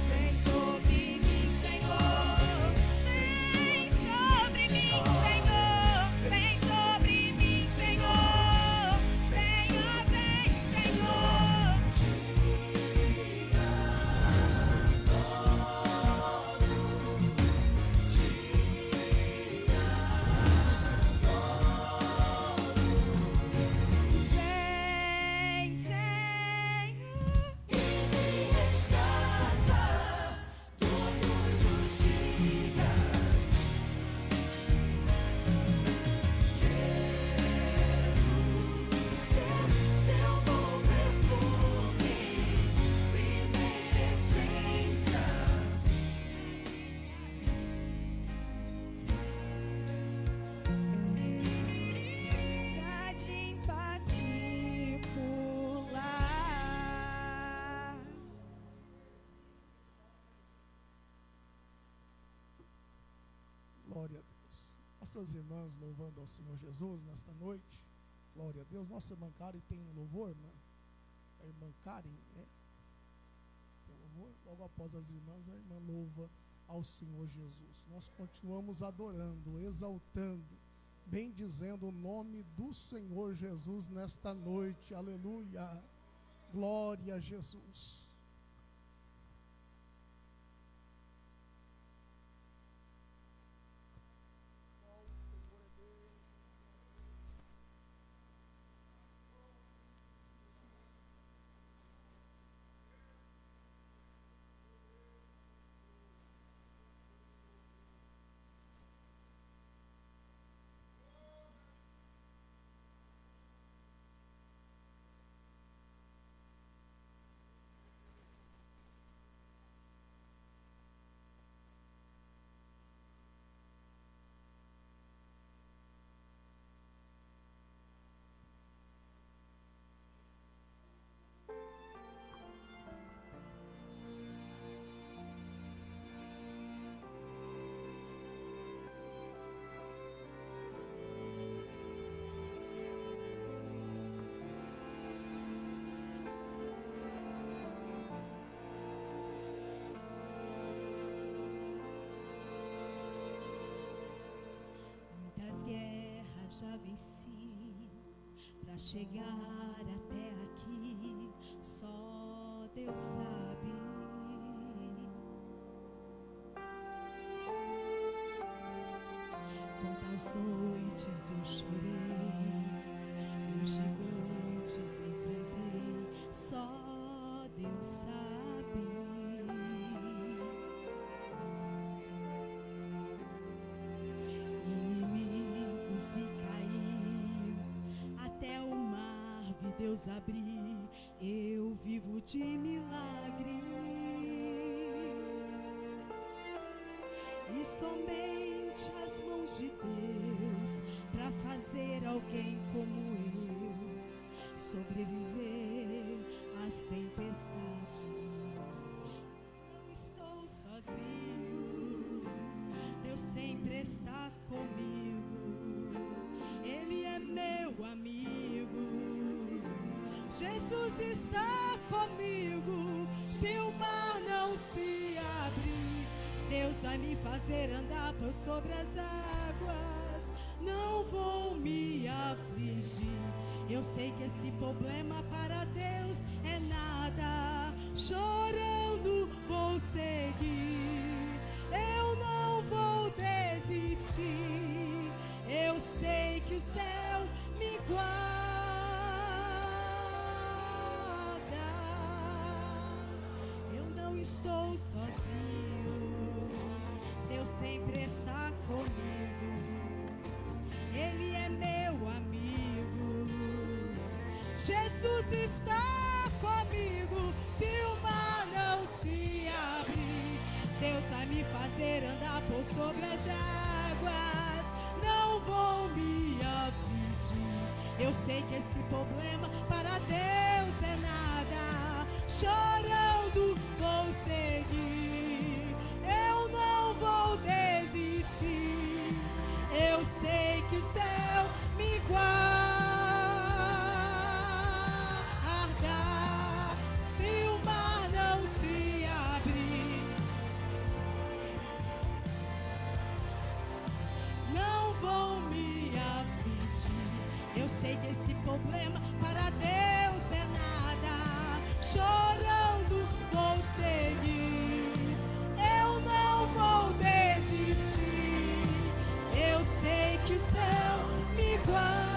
Vem sobre mim, Senhor. Vem sobre mim, Senhor. Vem sobre mim, Senhor. Venha, vem, Senhor. Vem, Senhor. E me resgata todos os dias. Quero ser teu bom perfume, primeira essência. Jardim particular. Glória a Deus. Nossas irmãs louvando ao Senhor Jesus nesta noite. Glória a Deus. Nossa irmã Karen tem um louvor, irmã? A irmã Karen, tem um louvor? Logo após as irmãs, a irmã louva ao Senhor Jesus. Nós continuamos adorando, exaltando, bendizendo o nome do Senhor Jesus nesta noite. Aleluia. Glória a Jesus. já venci pra chegar até aqui. Só Deus sabe. Quantas noites eu chorei, os gigantes enfrentei. Só Deus sabe. Inimigos vi cair, até o mar vi Deus abrir. Eu vivo de milagres, e somente as mãos de Deus pra fazer alguém como eu sobreviver às tempestades. Não estou sozinho, Deus sempre está comigo. Ele é meu amigo, Jesus está comigo. Se o mar não se abrir, Deus vai me fazer andar por sobre as águas. Não vou me afligir, eu sei que esse problema para Deus é nada. Chorando vou seguir, eu não vou desistir. Eu sei que o céu me guarda. Eu não estou sozinho, Deus sempre está comigo. Ele é meu amigo, Jesus está comigo. Se o mar não se abrir, Deus vai me fazer andar por sobre as águas. Não vou me afligir, eu sei que esse problema para Deus é nada. Chorando vou seguir, eu não vou desistir. Eu sei que o céu me guarda. Se o mar não se abrir, não vou me afligir. Eu sei que esse problema para Deus é nada. Chorando vou seguir, eu não vou desistir. Eu sei que o céu me guarda.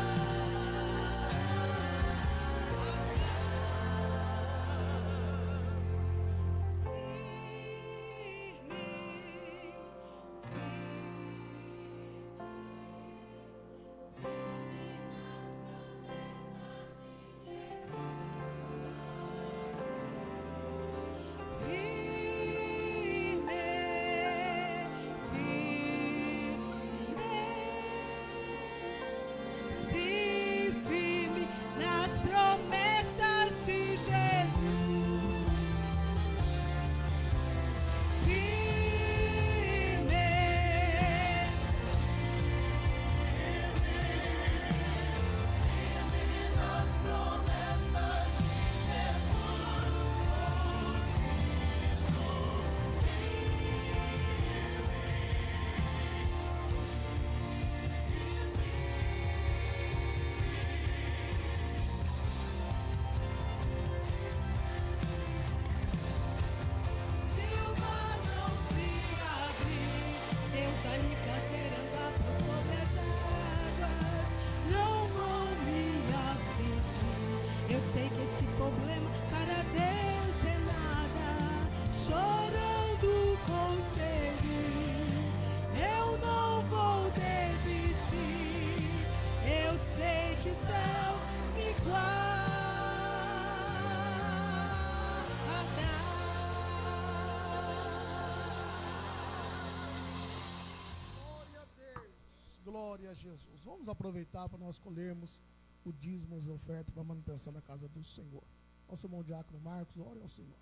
Glória a Jesus. Vamos aproveitar para nós colhermos o dízimo, as ofertas para a manutenção da casa do Senhor. Nosso irmão diácono Marcos, ore ao Senhor.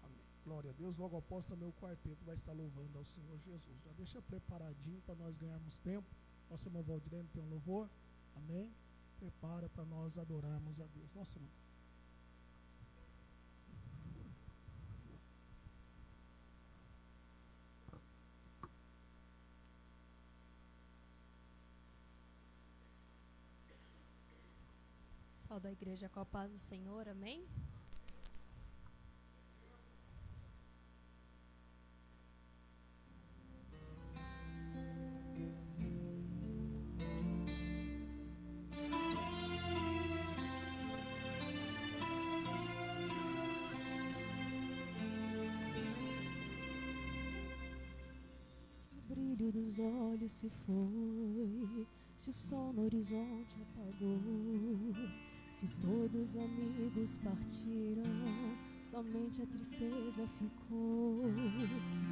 Amém. Glória a Deus. Logo após também o quarteto vai estar louvando ao Senhor Jesus. Já deixa preparadinho para nós ganharmos tempo. Nosso irmão Valdirene tem um louvor. Amém. Prepara para nós adorarmos a Deus. Nosso irmão. Pessoal da igreja, com a paz do Senhor, amém? Se o brilho dos olhos se foi, se o sol no horizonte apagou, se todos os amigos partiram, somente a tristeza ficou.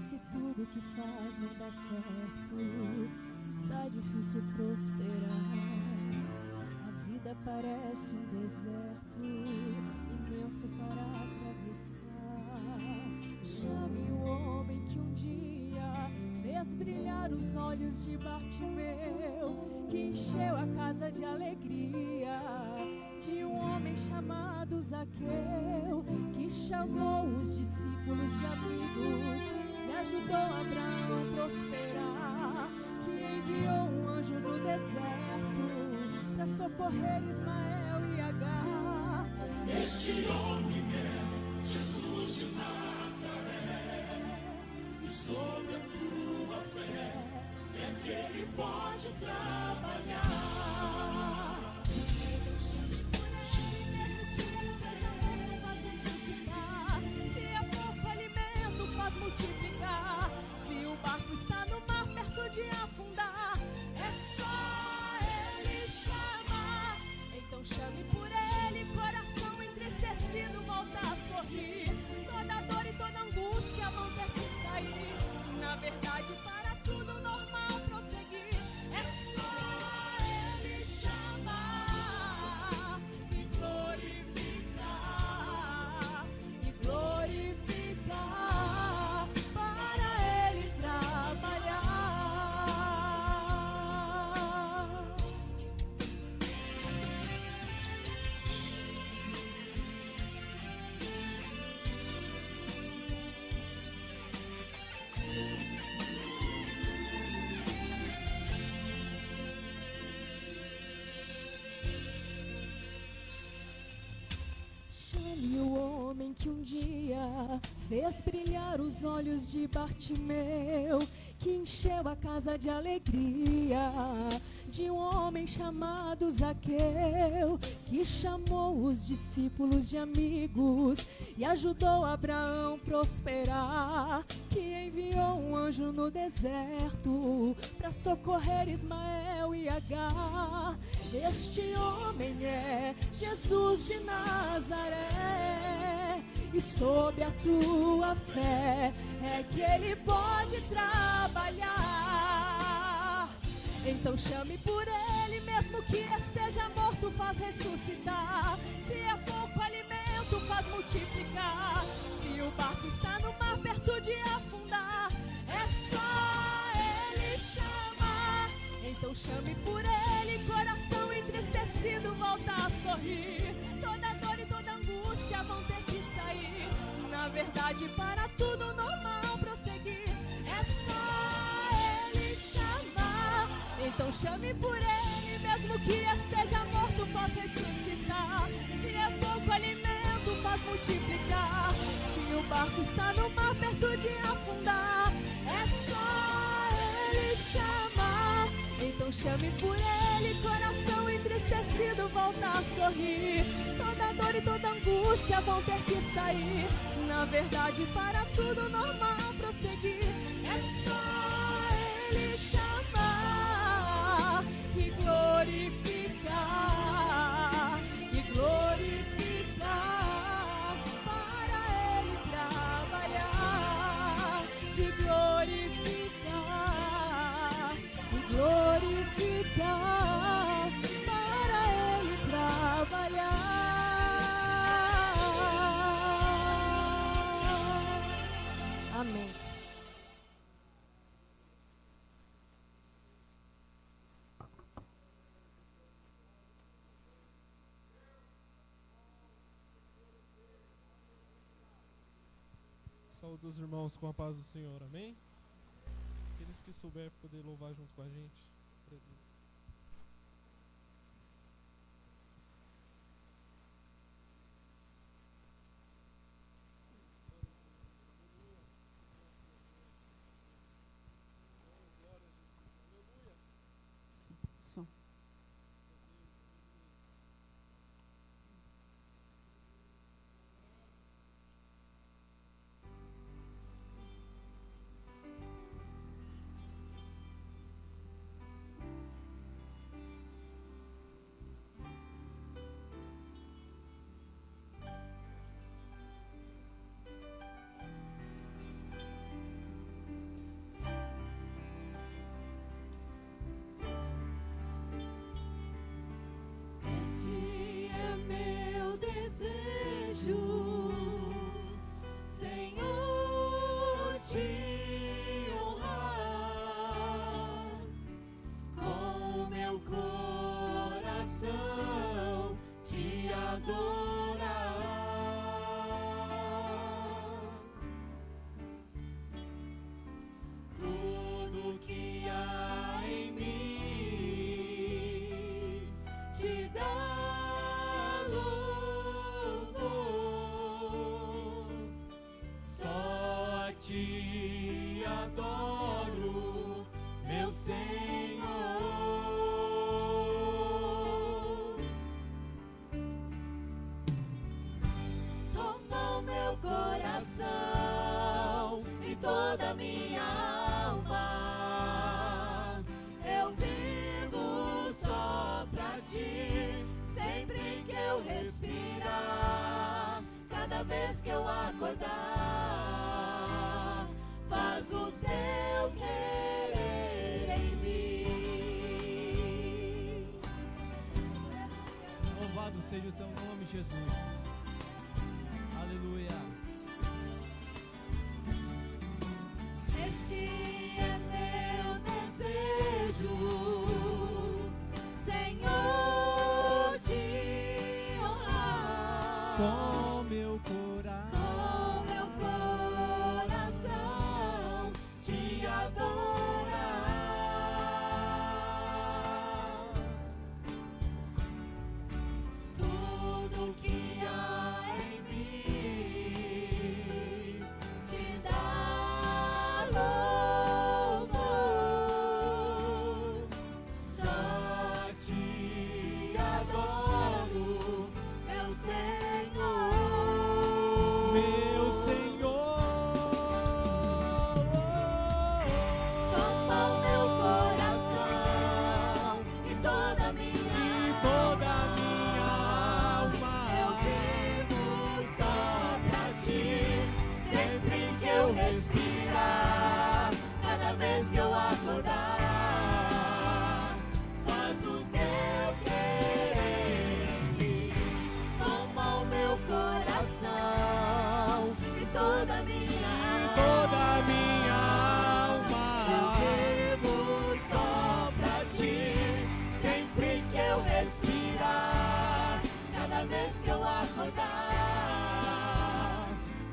Se tudo que faz não dá certo, se está difícil prosperar, a vida parece um deserto imenso para atravessar. Chame o homem que um dia fez brilhar os olhos de Bartimeu, que encheu a casa de alegria, de um homem chamado Zaqueu, que chamou os discípulos de amigos e ajudou Abraão a prosperar, que enviou um anjo no deserto para socorrer Ismael e Agar. Este homem é Jesus de Nazaré, e sobre a tua fé é que ele pode trabalhar. Multiplicar. Se o barco está no mar perto de afundar, é só ele chamar. Então chame por ele, coração entristecido volta a sorrir. Toda dor e toda angústia vão ter que sair. Na verdade, para tudo normal prosseguir, é só ele chamar e glorificar, e glorificar. Chame o homem que um dia fez brilhar os olhos de Bartimeu, que encheu a casa de alegria, de um homem chamado Zaqueu, que chamou os discípulos de amigos e ajudou Abraão prosperar, que enviou um anjo no deserto para socorrer Ismael e Agar. Este homem é Jesus de Nazaré, e sob a tua fé é que ele pode trabalhar. Então chame por ele, mesmo que esteja morto, faz ressuscitar. Se é pouco alimento, faz multiplicar. Se o barco está no mar perto de afundar, é só ele chamar. Então chame por ele, coração entristecido volta a sorrir. Toda dor e toda angústia vão ter que sair. Na verdade, para tudo normal prosseguir, é só ele chamar. Então chame por ele, mesmo que esteja morto, faz ressuscitar. Se é pouco alimento, faz multiplicar. Se o barco está no mar perto de afundar, é só ele chamar. Então chame por ele, coração entristecido volta a sorrir. Toda dor e toda angústia vão ter que sair. Na verdade, para tudo normal prosseguir, é só ele chamar e glorificar, e glorificar, para ele trabalhar, e glorificar, e glorificar, para ele trabalhar. Amém. Saúde os irmãos com a paz do Senhor, amém? Aqueles que souberem poder louvar junto com a gente. te honrar com meu coração, te adorar. Tudo que há em mim te dá louvor. Só a ti adoro, meu Senhor. Toma o meu coração e toda a minha alma. Eu vivo só pra ti, sempre que eu respirar, cada vez que eu acordar. Faz o teu querer em mim. Louvado seja o teu nome, Jesus. Aleluia. Este é meu desejo, Senhor, te honrar Com meu coração, com meu coração, te adorar. Tudo que há em mim te dá louvor. Só te adoro, meu Senhor. meu Senhor. Toma o meu coração e toda a minha alma. Eu vivo só pra ti, sempre que eu respirar, cada vez que eu acordar. Faz o teu querer em mim. Toma o meu coração e toda a minha alma. Eu vivo só pra ti, sempre que eu respirar, cada vez que eu acordar.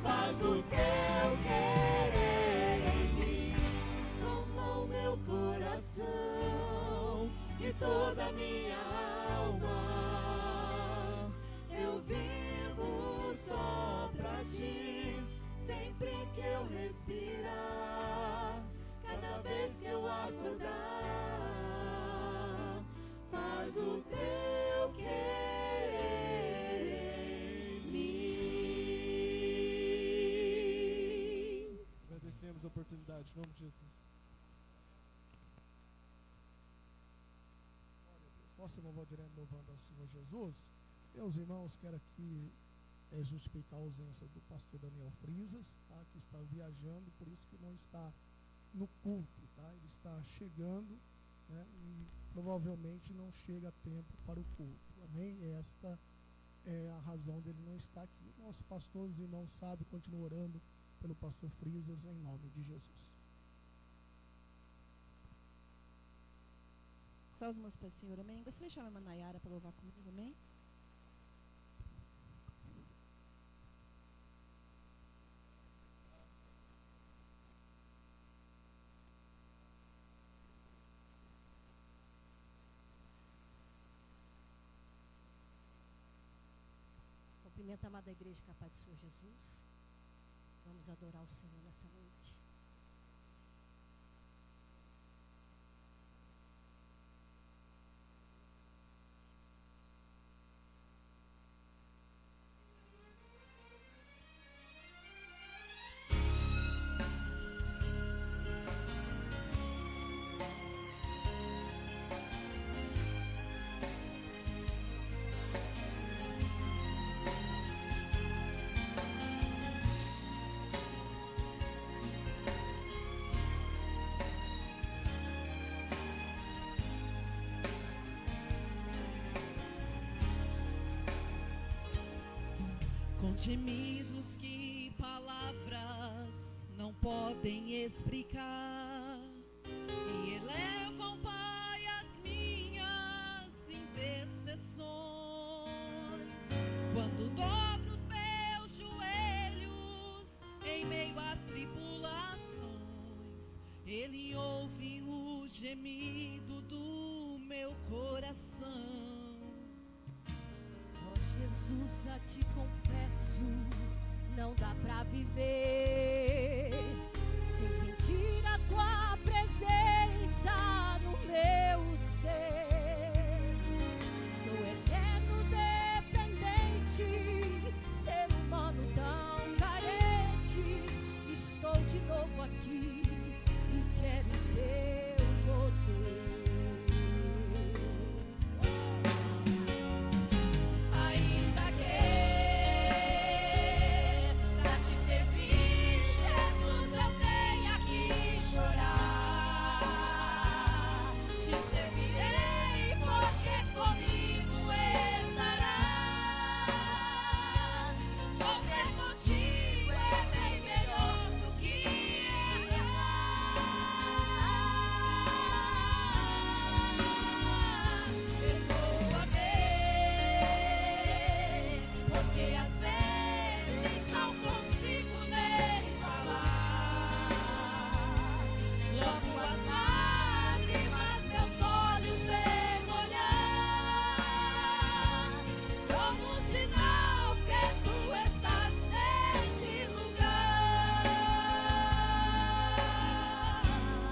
Faz o teu querer em mim. Toma o meu coração e toda a minha alma. Eu vivo só pra ti, sempre que eu respirar, cada vez que eu acordar. Faz o teu querer em mim. Agradecemos a oportunidade, em nome de Jesus. Nossa, irmão Valdirene, louvando ao Senhor Jesus. Meus irmãos, quero aqui justificar a ausência do pastor Daniel Frisas, tá, que está viajando, por isso que não está no culto, tá? Ele está chegando, né, e provavelmente não chega a tempo para o culto. Amém? Esta é a razão dele não estar aqui. Nosso pastor, os irmãos sabem, continua orando pelo pastor Frisas em nome de Jesus. Salve as mãos para o Senhor, amém? Gostaria de chamar a irmã Nayara para louvar comigo, amém? Cumprimento a amada igreja com a paz do Senhor Jesus. Vamos adorar o Senhor nessa noite. Com gemidos que palavras não podem podem explicar e elevam, Pai, as minhas intercessões. Quando dobro os meus joelhos em meio às tribulações, Ele ouve o gemido do meu coração. Ó Jesus, a Ti confesso, não dá pra viver sem sentir a Tua presença no meu ser. Sou eterno dependente, ser humano tão carente. Estou de novo aqui e quero Teu poder. Ainda que pra Te servir, Jesus, eu tenha que chorar. Te servirei porque comigo estarás. Sofrer contigo é bem melhor do que perdoa-me, porque às vezes não consigo nem falar. Logo as lágrimas meus olhos vêm molhar, como um sinal que Tu estás neste lugar.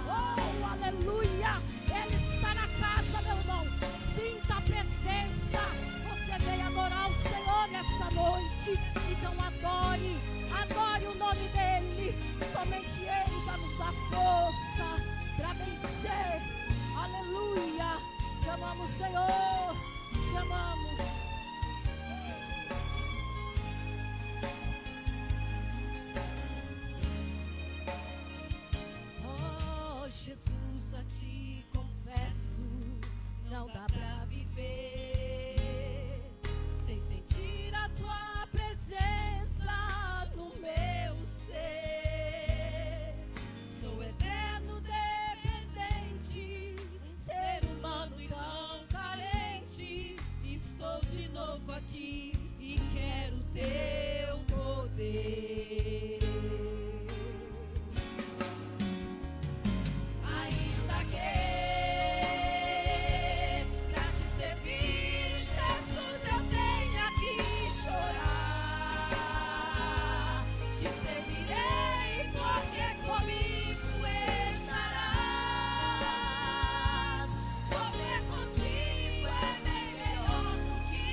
Oh, aleluia! Ele está na casa, meu irmão. Sinta a presença. Você veio adorar o Senhor nessa noite. Então adore, adore o nome dEle. Somente Ele vai nos dar força para vencer. Aleluia! Te amamos, Senhor. Te amamos. Oh, Jesus, a Ti confesso, não dá pra viver sem sentir a Tua presença no meu ser. Sou eterno dependente, ser humano tão carente. Estou de novo aqui e quero Teu poder. Ainda que pra Te servir, Jesus, eu tenha que chorar. Te servirei porque comigo estarás. Sofrer contigo é bem melhor do que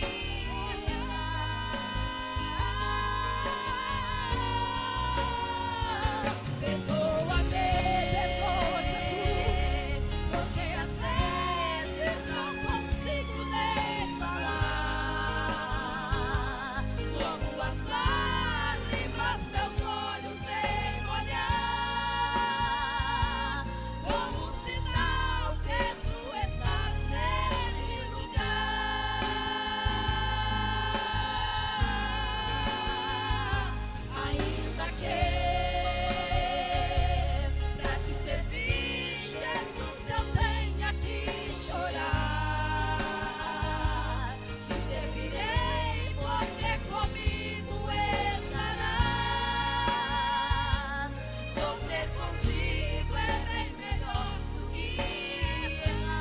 perdoa-me, perdoa, Jesus, porque às vezes não consigo nem falar. Logo as lágrimas meus olhos vêm molhar, como um sinal que Tu estás neste lugar. Ainda que pra Te servir, Jesus, eu tenha que chorar. Te servirei porque comigo estarás. Sofrer contigo é bem melhor do que errar.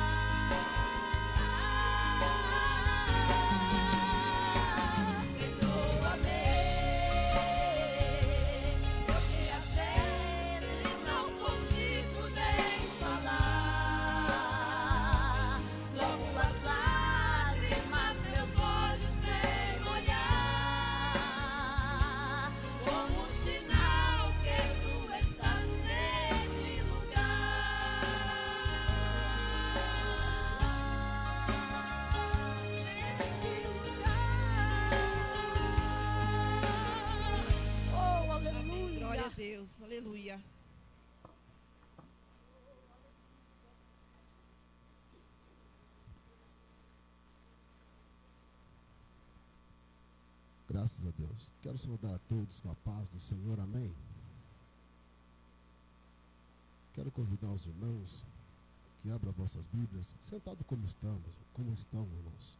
Perdoa-me, porque às vezes não consigo nem falar. Logo as lágrimas meus olhos vêm molhar, como um sinal que Tu estás neste lugar. Neste lugar. Oh, aleluia. Glória a Deus, aleluia. Graças a Deus. Quero saudar a todos com a paz do Senhor, amém. Quero convidar os irmãos que abram vossas Bíblias, sentado como estão, irmãos.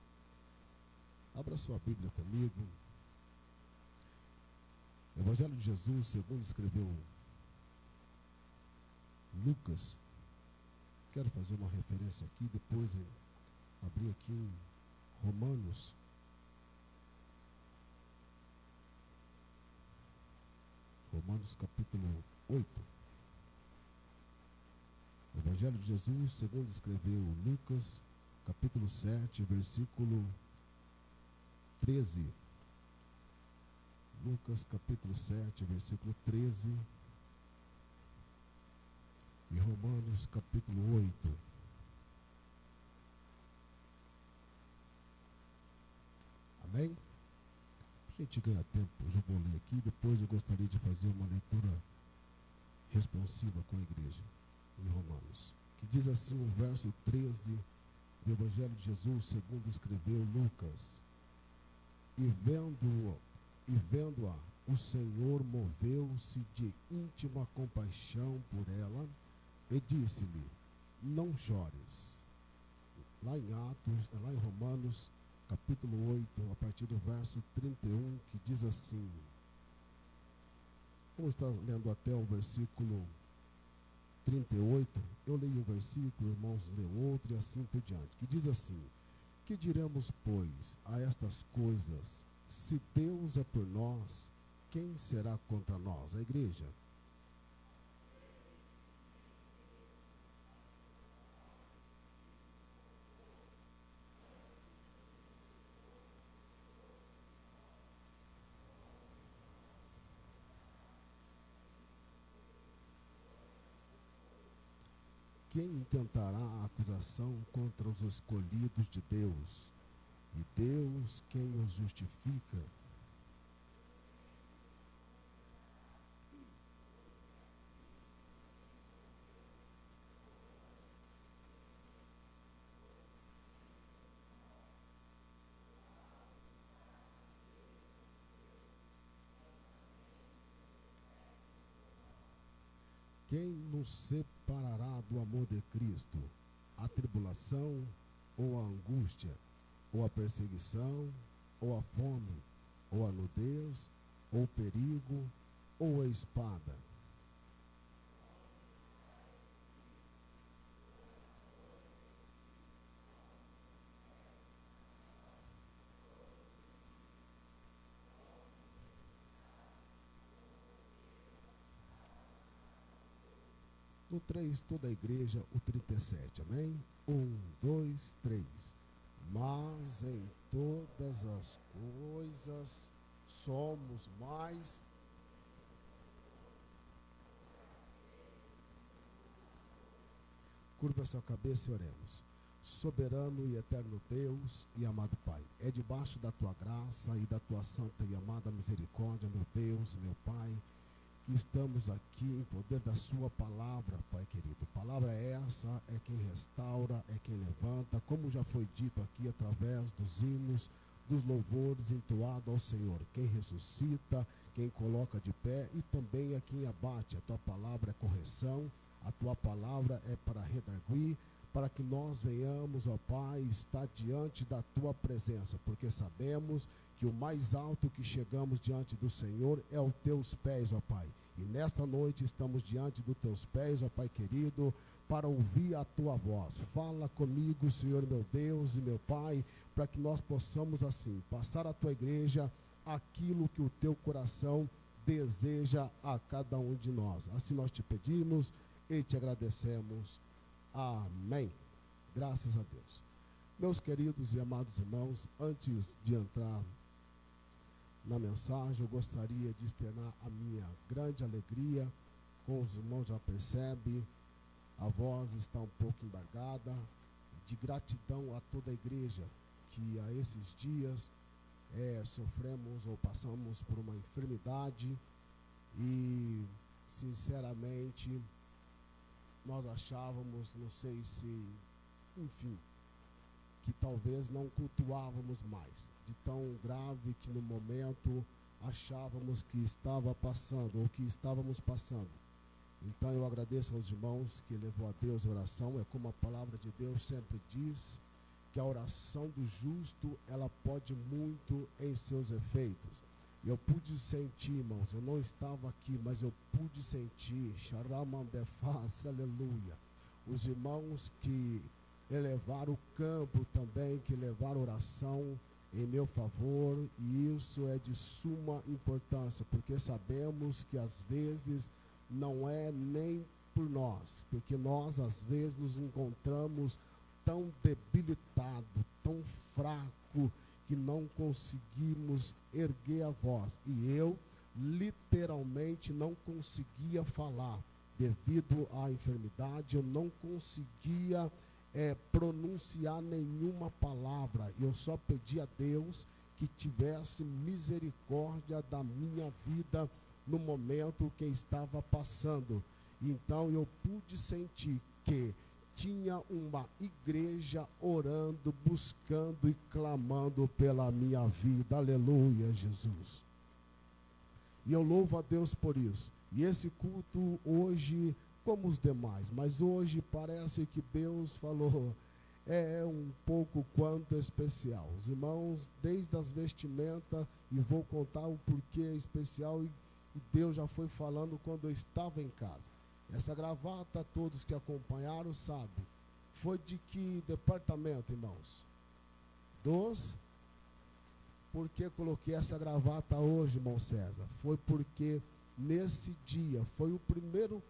Abra sua Bíblia comigo. Evangelho de Jesus, segundo escreveu Lucas. Quero fazer uma referência aqui, depois abrir aqui em Romanos. Romanos capítulo 8. Evangelho de Jesus, segundo escreveu Lucas, capítulo 7, versículo 13. Lucas, capítulo 7, versículo 13. E Romanos, capítulo 8. Amém? A gente ganha tempo, hoje eu vou ler aqui, depois eu gostaria de fazer uma leitura responsiva com a igreja, em Romanos, que diz assim o verso 13 do Evangelho de Jesus, segundo escreveu Lucas. E vendo-a, o Senhor moveu-se de íntima compaixão por ela e disse-lhe: não chores. Lá em Romanos, capítulo 8, a partir do verso 31, que diz assim, como está lendo até o versículo 38, eu leio um versículo, irmãos, lê outro e assim por diante, que diz assim: que diremos, pois, a estas coisas? Se Deus é por nós, quem será contra nós? A igreja. Quem intentará a acusação contra os escolhidos de Deus? E Deus quem os justifica? Quem nos separará do amor de Cristo? A tribulação, ou a angústia, ou a perseguição, ou a fome, ou a nudez, ou o perigo, ou a espada? No 3, toda a igreja, o 37, amém? 1, 2, 3. Mas em todas as coisas somos mais. Curva sua cabeça e oremos. Soberano e eterno Deus e amado Pai, é debaixo da tua graça e da tua santa e amada misericórdia, meu Deus, meu Pai, que estamos aqui em poder da sua palavra, Pai querido. Palavra essa é quem restaura, é quem levanta, como já foi dito aqui através dos hinos, dos louvores entoados ao Senhor, quem ressuscita, quem coloca de pé e também é quem abate. A tua palavra é correção, a tua palavra é para redarguir, para que nós venhamos, ó Pai, estar diante da tua presença, porque sabemos que o mais alto que chegamos diante do Senhor é os teus pés, ó Pai. E nesta noite estamos diante dos teus pés, ó Pai querido, para ouvir a tua voz. Fala comigo, Senhor meu Deus e meu Pai, para que nós possamos assim passar à tua igreja aquilo que o teu coração deseja a cada um de nós. Assim nós te pedimos e te agradecemos. Amém. Graças a Deus. Meus queridos e amados irmãos, antes de entrar na mensagem, eu gostaria de externar a minha grande alegria. Como os irmãos já percebem, a voz está um pouco embargada, de gratidão a toda a igreja que a esses dias sofremos ou passamos por uma enfermidade e, sinceramente, nós achávamos, não sei se, enfim, que talvez não cultuávamos mais, de tão grave que no momento achávamos que estava passando, ou que estávamos passando. Então eu agradeço aos irmãos que levou a Deus a oração. É como a palavra de Deus sempre diz, que a oração do justo, ela pode muito em seus efeitos. Eu pude sentir, irmãos, eu não estava aqui, mas eu pude sentir, xaramandefácia, aleluia. Os irmãos que elevaram o campo também, que levaram oração em meu favor, e isso é de suma importância, porque sabemos que às vezes não é nem por nós, porque nós às vezes nos encontramos tão debilitado, tão fraco, que não conseguimos erguer a voz. E eu literalmente não conseguia falar devido à enfermidade. Eu não conseguia pronunciar nenhuma palavra. Eu só pedi a Deus que tivesse misericórdia da minha vida no momento que estava passando. Então eu pude sentir que tinha uma igreja orando, buscando e clamando pela minha vida. Aleluia, Jesus. E eu louvo a Deus por isso. E esse culto hoje, como os demais, mas hoje parece que Deus falou, é um pouco quanto especial. Os irmãos, desde as vestimentas, e vou contar o porquê especial, e Deus já foi falando quando eu estava em casa. Essa gravata, todos que acompanharam sabem, foi de que departamento, irmãos? Por que coloquei essa gravata hoje, irmão César? Foi porque nesse dia foi o primeiro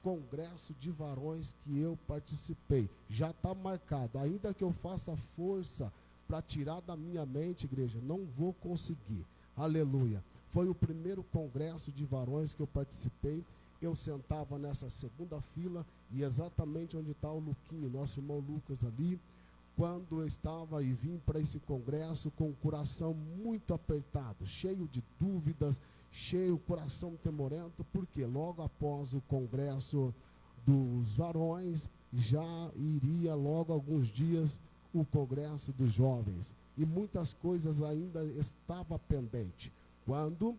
congresso de varões que eu participei. Já está marcado, ainda que eu faça força para tirar da minha mente, igreja, não vou conseguir. Aleluia. Foi o primeiro congresso de varões que eu participei. Eu sentava nessa segunda fila, e exatamente onde está o Luquinho, nosso irmão Lucas ali, quando eu estava e vim para esse congresso com o coração muito apertado, cheio de dúvidas, cheio, coração temorento, porque logo após o congresso dos varões, já iria logo alguns dias o congresso dos jovens, e muitas coisas ainda estavam pendentes. Quando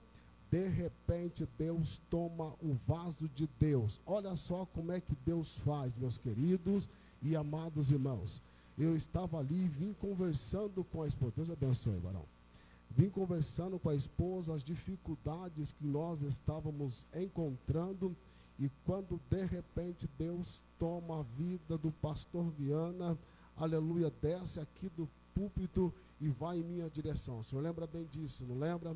de repente Deus toma o vaso de Deus. Olha só como é que Deus faz, meus queridos e amados irmãos. Eu estava ali e vim conversando com a esposa. Deus abençoe, varão. Vim conversando com a esposa as dificuldades que nós estávamos encontrando, e quando de repente Deus toma a vida do pastor Viana, aleluia, desce aqui do púlpito e vai em minha direção. O senhor lembra bem disso, não lembra?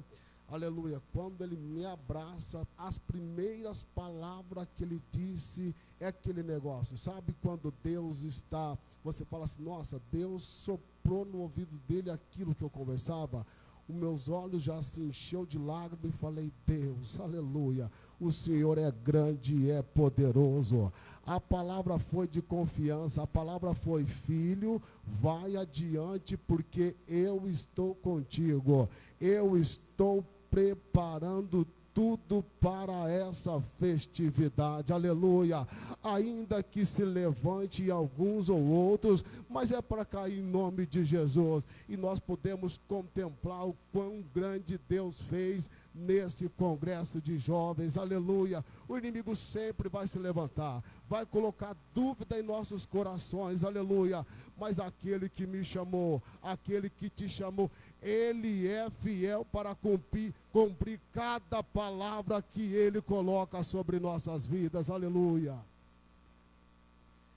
Aleluia, quando ele me abraça, as primeiras palavras que ele disse é aquele negócio, sabe quando Deus está, você fala assim, nossa, Deus soprou no ouvido dele aquilo que eu conversava. Os meus olhos já se encheu de lágrimas e falei, Deus, aleluia, o Senhor é grande e é poderoso. A palavra foi de confiança, a palavra foi, filho, vai adiante porque eu estou contigo, eu estou preparando tudo para essa festividade, aleluia, ainda que se levante alguns ou outros, mas é para cair em nome de Jesus, e nós podemos contemplar o quão grande Deus fez nesse congresso de jovens, aleluia. O inimigo sempre vai se levantar, vai colocar dúvida em nossos corações, aleluia, mas aquele que me chamou, aquele que te chamou, ele é fiel para cumprir cada palavra que ele coloca sobre nossas vidas, aleluia.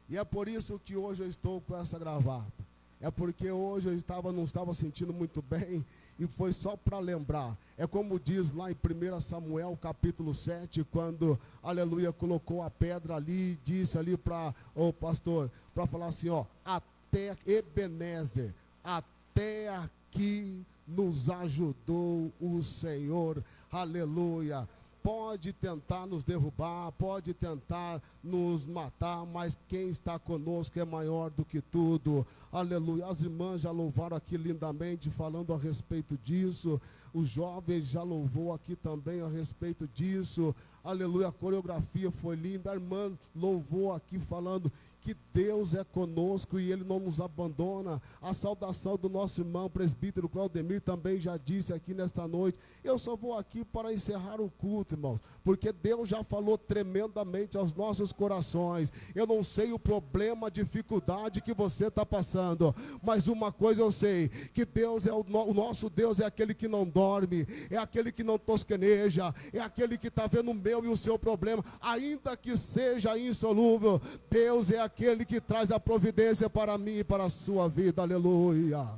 E é por isso que hoje eu estou com essa gravata, é porque hoje eu não estava sentindo muito bem, e foi só para lembrar, é como diz lá em 1 Samuel capítulo 7, quando, aleluia, colocou a pedra ali, disse ali para o pastor, para falar assim, ó, até Ebenezer, até aqui nos ajudou o Senhor, aleluia. Pode tentar nos derrubar, pode tentar nos matar, mas quem está conosco é maior do que tudo, aleluia. As irmãs já louvaram aqui lindamente falando a respeito disso, os jovens já louvou aqui também a respeito disso, aleluia. A coreografia foi linda, a irmã louvou aqui falando que Deus é conosco e Ele não nos abandona. A saudação do nosso irmão presbítero Claudemir também já disse aqui nesta noite. Eu só vou aqui para encerrar o culto, irmãos, porque Deus já falou tremendamente aos nossos corações. Eu não sei o problema, a dificuldade que você está passando, mas uma coisa eu sei, que Deus é o nosso Deus é aquele que não dorme, é aquele que não tosqueneja, é aquele que está vendo o meu e o seu problema, ainda que seja insolúvel. Deus é aquele que traz a providência para mim e para a sua vida, aleluia.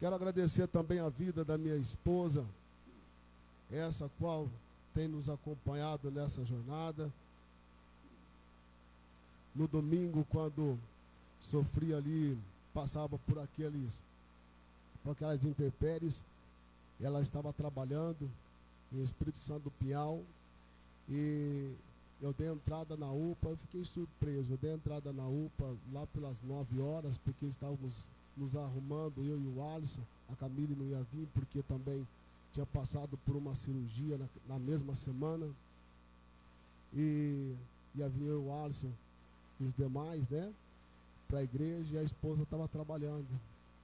Quero agradecer também a vida da minha esposa, essa qual tem nos acompanhado nessa jornada. No domingo, quando sofri ali, passava por aquelas intempéries, ela estava trabalhando no Espírito Santo do Pinhal, e eu dei entrada na UPA. Eu fiquei surpreso. Eu dei entrada na UPA lá pelas 9 horas, porque estávamos nos arrumando, eu e o Alisson. A Camille não ia vir, porque também tinha passado por uma cirurgia na mesma semana. E ia vir eu e o Alisson e os demais, né, para a igreja, e a esposa estava trabalhando.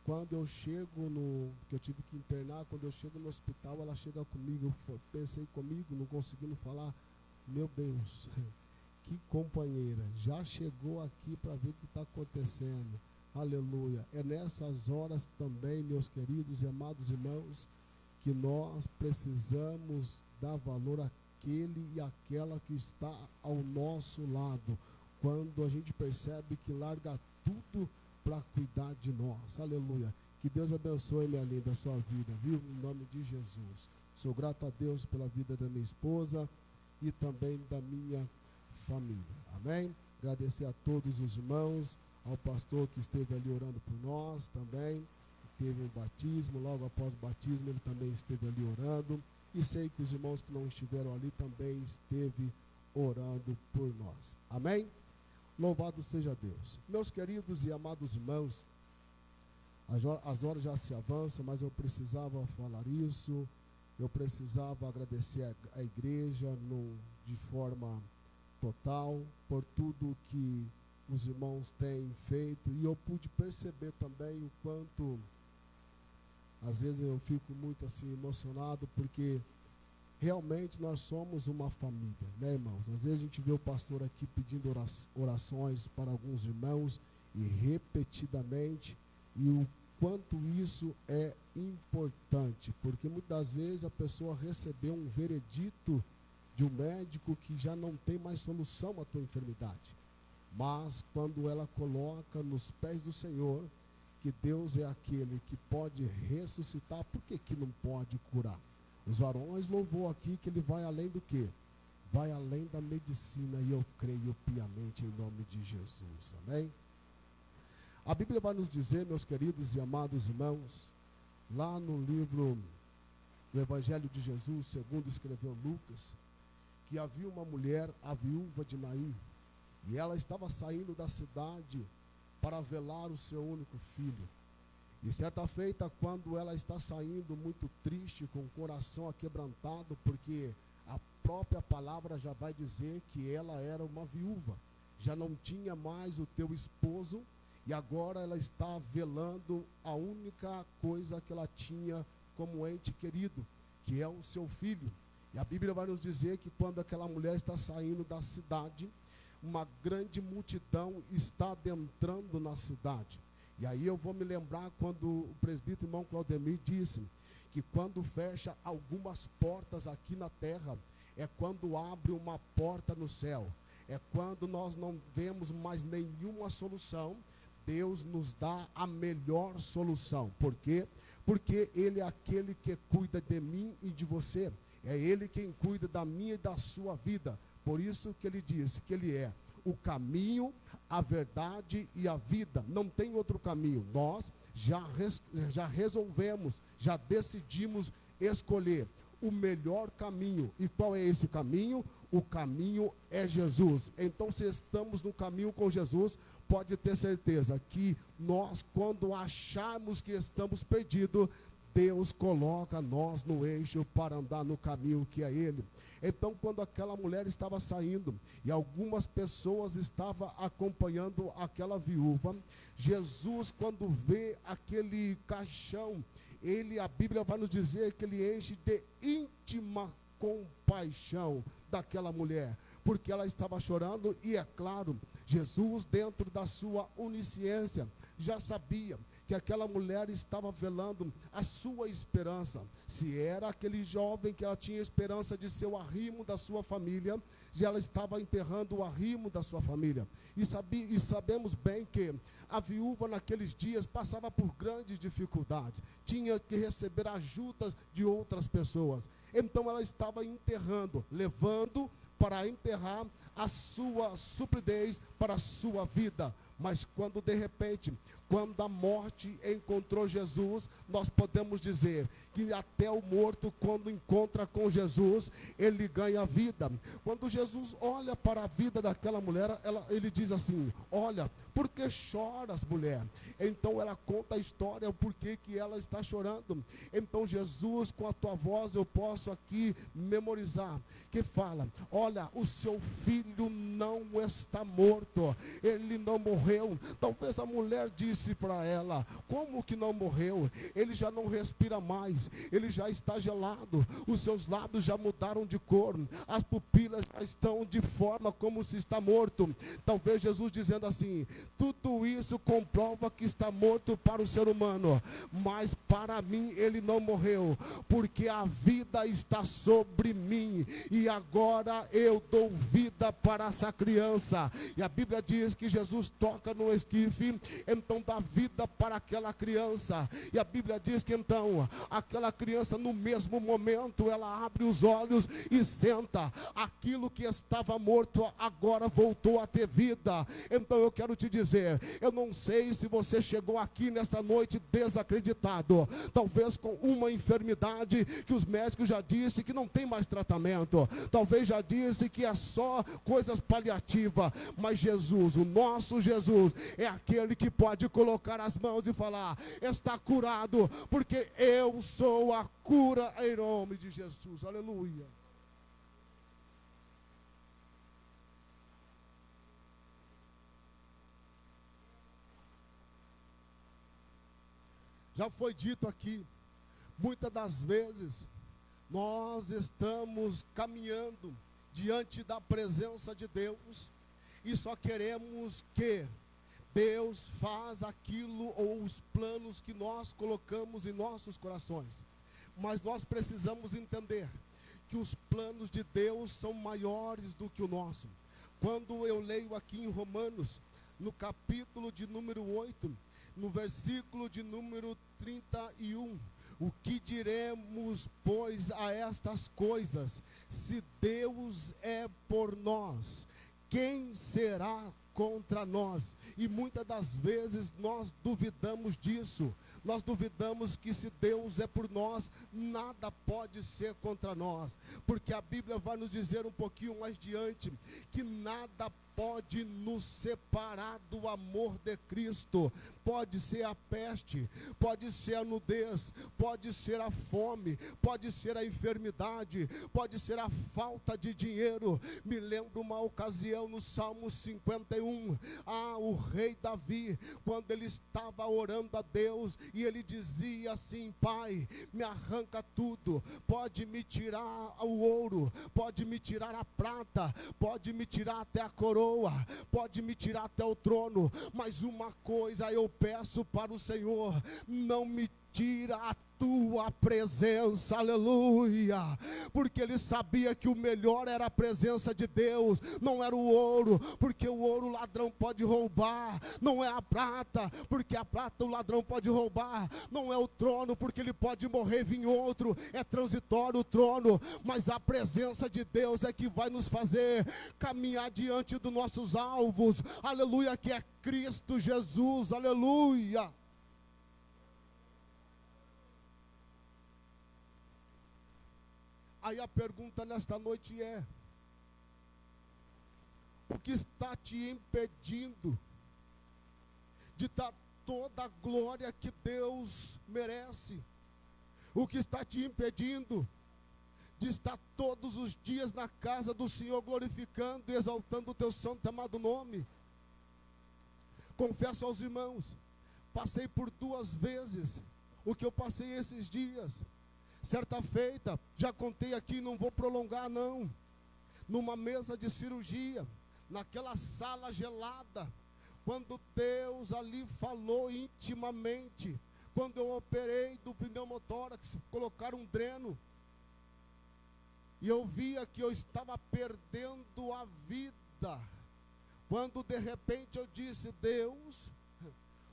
Quando eu chego que eu tive que internar, quando eu chego no hospital, ela chega comigo. Eu pensei comigo, não conseguindo falar. Meu Deus, que companheira, já chegou aqui para ver o que está acontecendo. Aleluia. É nessas horas também, meus queridos e amados irmãos, que nós precisamos dar valor àquele e àquela que está ao nosso lado, quando a gente percebe que larga tudo para cuidar de nós. Aleluia. Que Deus abençoe, minha linda, a sua vida, viu? Em nome de Jesus. Sou grato a Deus pela vida da minha esposa e também da minha família. Amém? Agradecer a todos os irmãos, ao pastor que esteve ali orando por nós também. Teve um batismo, logo após o batismo ele também esteve ali orando. E sei que os irmãos que não estiveram ali também esteve orando por nós. Amém? Louvado seja Deus. Meus queridos e amados irmãos, as horas já se avançam, mas eu precisava falar isso. Eu precisava agradecer a igreja de forma total por tudo que os irmãos têm feito. E eu pude perceber também o quanto, às vezes eu fico muito assim emocionado, porque realmente nós somos uma família, né, irmãos? Às vezes a gente vê o pastor aqui pedindo orações para alguns irmãos, e repetidamente, e o quanto isso é importante, porque muitas vezes a pessoa recebeu um veredito de um médico que já não tem mais solução à tua enfermidade, mas quando ela coloca nos pés do Senhor, que Deus é aquele que pode ressuscitar, por que não pode curar? Os varões louvou aqui que ele vai além do quê? Vai além da medicina, e eu creio piamente em nome de Jesus. Amém? A Bíblia vai nos dizer, meus queridos e amados irmãos, lá no livro do Evangelho de Jesus, segundo escreveu Lucas, que havia uma mulher, a viúva de Naim, e ela estava saindo da cidade para velar o seu único filho. E certa feita, quando ela está saindo muito triste, com o coração aquebrantado, porque a própria palavra já vai dizer que ela era uma viúva, já não tinha mais o teu esposo, e agora ela está velando a única coisa que ela tinha como ente querido, que é o seu filho. E a Bíblia vai nos dizer que quando aquela mulher está saindo da cidade, uma grande multidão está adentrando na cidade. E aí eu vou me lembrar quando o presbítero irmão Claudemir disse que quando fecha algumas portas aqui na terra, é quando abre uma porta no céu. É quando nós não vemos mais nenhuma solução, Deus nos dá a melhor solução. Por quê? Porque Ele é aquele que cuida de mim e de você. É Ele quem cuida da minha e da sua vida. Por isso que Ele diz que Ele é o caminho, a verdade e a vida. Não tem outro caminho. Nós já resolvemos, já decidimos escolher o melhor caminho. E qual é esse caminho? O caminho é Jesus. Então, se estamos no caminho com Jesus, pode ter certeza que nós, quando acharmos que estamos perdidos, Deus coloca nós no eixo para andar no caminho que é Ele. Então, quando aquela mulher estava saindo e algumas pessoas estavam acompanhando aquela viúva, Jesus, quando vê aquele caixão, a Bíblia vai nos dizer que ele enche de íntima compaixão daquela mulher, porque ela estava chorando e, é claro, Jesus, dentro da sua onisciência, já sabia que aquela mulher estava velando a sua esperança. Se era aquele jovem que ela tinha esperança de ser o arrimo da sua família, já ela estava enterrando o arrimo da sua família. E sabemos bem que a viúva naqueles dias passava por grandes dificuldades, tinha que receber ajudas de outras pessoas. Então ela estava enterrando, levando para enterrar a sua supridez para a sua vida. Mas quando de repente, quando a morte encontrou Jesus, nós podemos dizer que até o morto, quando encontra com Jesus, ele ganha vida. Quando Jesus olha para a vida daquela mulher, ele diz assim: olha, por que choras, mulher? Então ela conta a história, o porquê que ela está chorando. Então Jesus, com a tua voz, eu posso aqui memorizar, que fala: olha, o seu filho não está morto, ele não morreu. Talvez a mulher disse para ela: como que não morreu? Ele já não respira mais, ele já está gelado, os seus lábios já mudaram de cor, as pupilas já estão de forma como se está morto. Talvez Jesus dizendo assim: tudo isso comprova que está morto para o ser humano, mas para mim ele não morreu, porque a vida está sobre mim, e agora eu dou vida para essa criança. E a Bíblia diz que Jesus toca no esquife, então dá vida para aquela criança. E a Bíblia diz que então aquela criança, no mesmo momento, ela abre os olhos e senta. Aquilo que estava morto agora voltou a ter vida. Então eu quero te dizer, eu não sei se você chegou aqui nesta noite desacreditado, talvez com uma enfermidade que os médicos já disseram que não tem mais tratamento, talvez já disse que é só coisas paliativas, mas Jesus, o nosso Jesus, é aquele que pode colocar as mãos e falar: está curado, porque eu sou a cura em nome de Jesus. Aleluia. Já foi dito aqui, muitas das vezes nós estamos caminhando diante da presença de Deus e só queremos que Deus faça aquilo ou os planos que nós colocamos em nossos corações. Mas nós precisamos entender que os planos de Deus são maiores do que o nosso. Quando eu leio aqui em Romanos, no capítulo de número 8, no versículo de número 31, o que diremos, pois, a estas coisas? Se Deus é por nós, quem será contra nós? E muitas das vezes nós duvidamos disso. Nós duvidamos que se Deus é por nós, nada pode ser contra nós. Porque a Bíblia vai nos dizer um pouquinho mais adiante que nada pode nos separar do amor de Cristo. Pode ser a peste, pode ser a nudez, pode ser a fome, pode ser a enfermidade, pode ser a falta de dinheiro. Me lembro uma ocasião no Salmo 51, o rei Davi, quando ele estava orando a Deus, e ele dizia assim: Pai, me arranca tudo, pode me tirar o ouro, pode me tirar a prata, pode me tirar até a coroa, pode me tirar até o trono, mas uma coisa eu peço para o Senhor: não me tira a tua presença. Aleluia. Porque ele sabia que o melhor era a presença de Deus, não era o ouro, porque o ouro o ladrão pode roubar, não é a prata, porque a prata o ladrão pode roubar, não é o trono, porque ele pode morrer e vir outro, é transitório o trono, mas a presença de Deus é que vai nos fazer caminhar diante dos nossos alvos. Aleluia, que é Cristo Jesus. Aleluia. Aí a pergunta nesta noite é: o que está te impedindo de dar toda a glória que Deus merece? O que está te impedindo de estar todos os dias na casa do Senhor, glorificando e exaltando o teu santo e amado nome? Confesso aos irmãos, passei por 2 vezes o que eu passei esses dias. Certa feita, já contei aqui, não vou prolongar não, numa mesa de cirurgia, naquela sala gelada, quando Deus ali falou intimamente, quando eu operei do pneumotórax, colocaram um dreno, e eu via que eu estava perdendo a vida, quando de repente eu disse: Deus,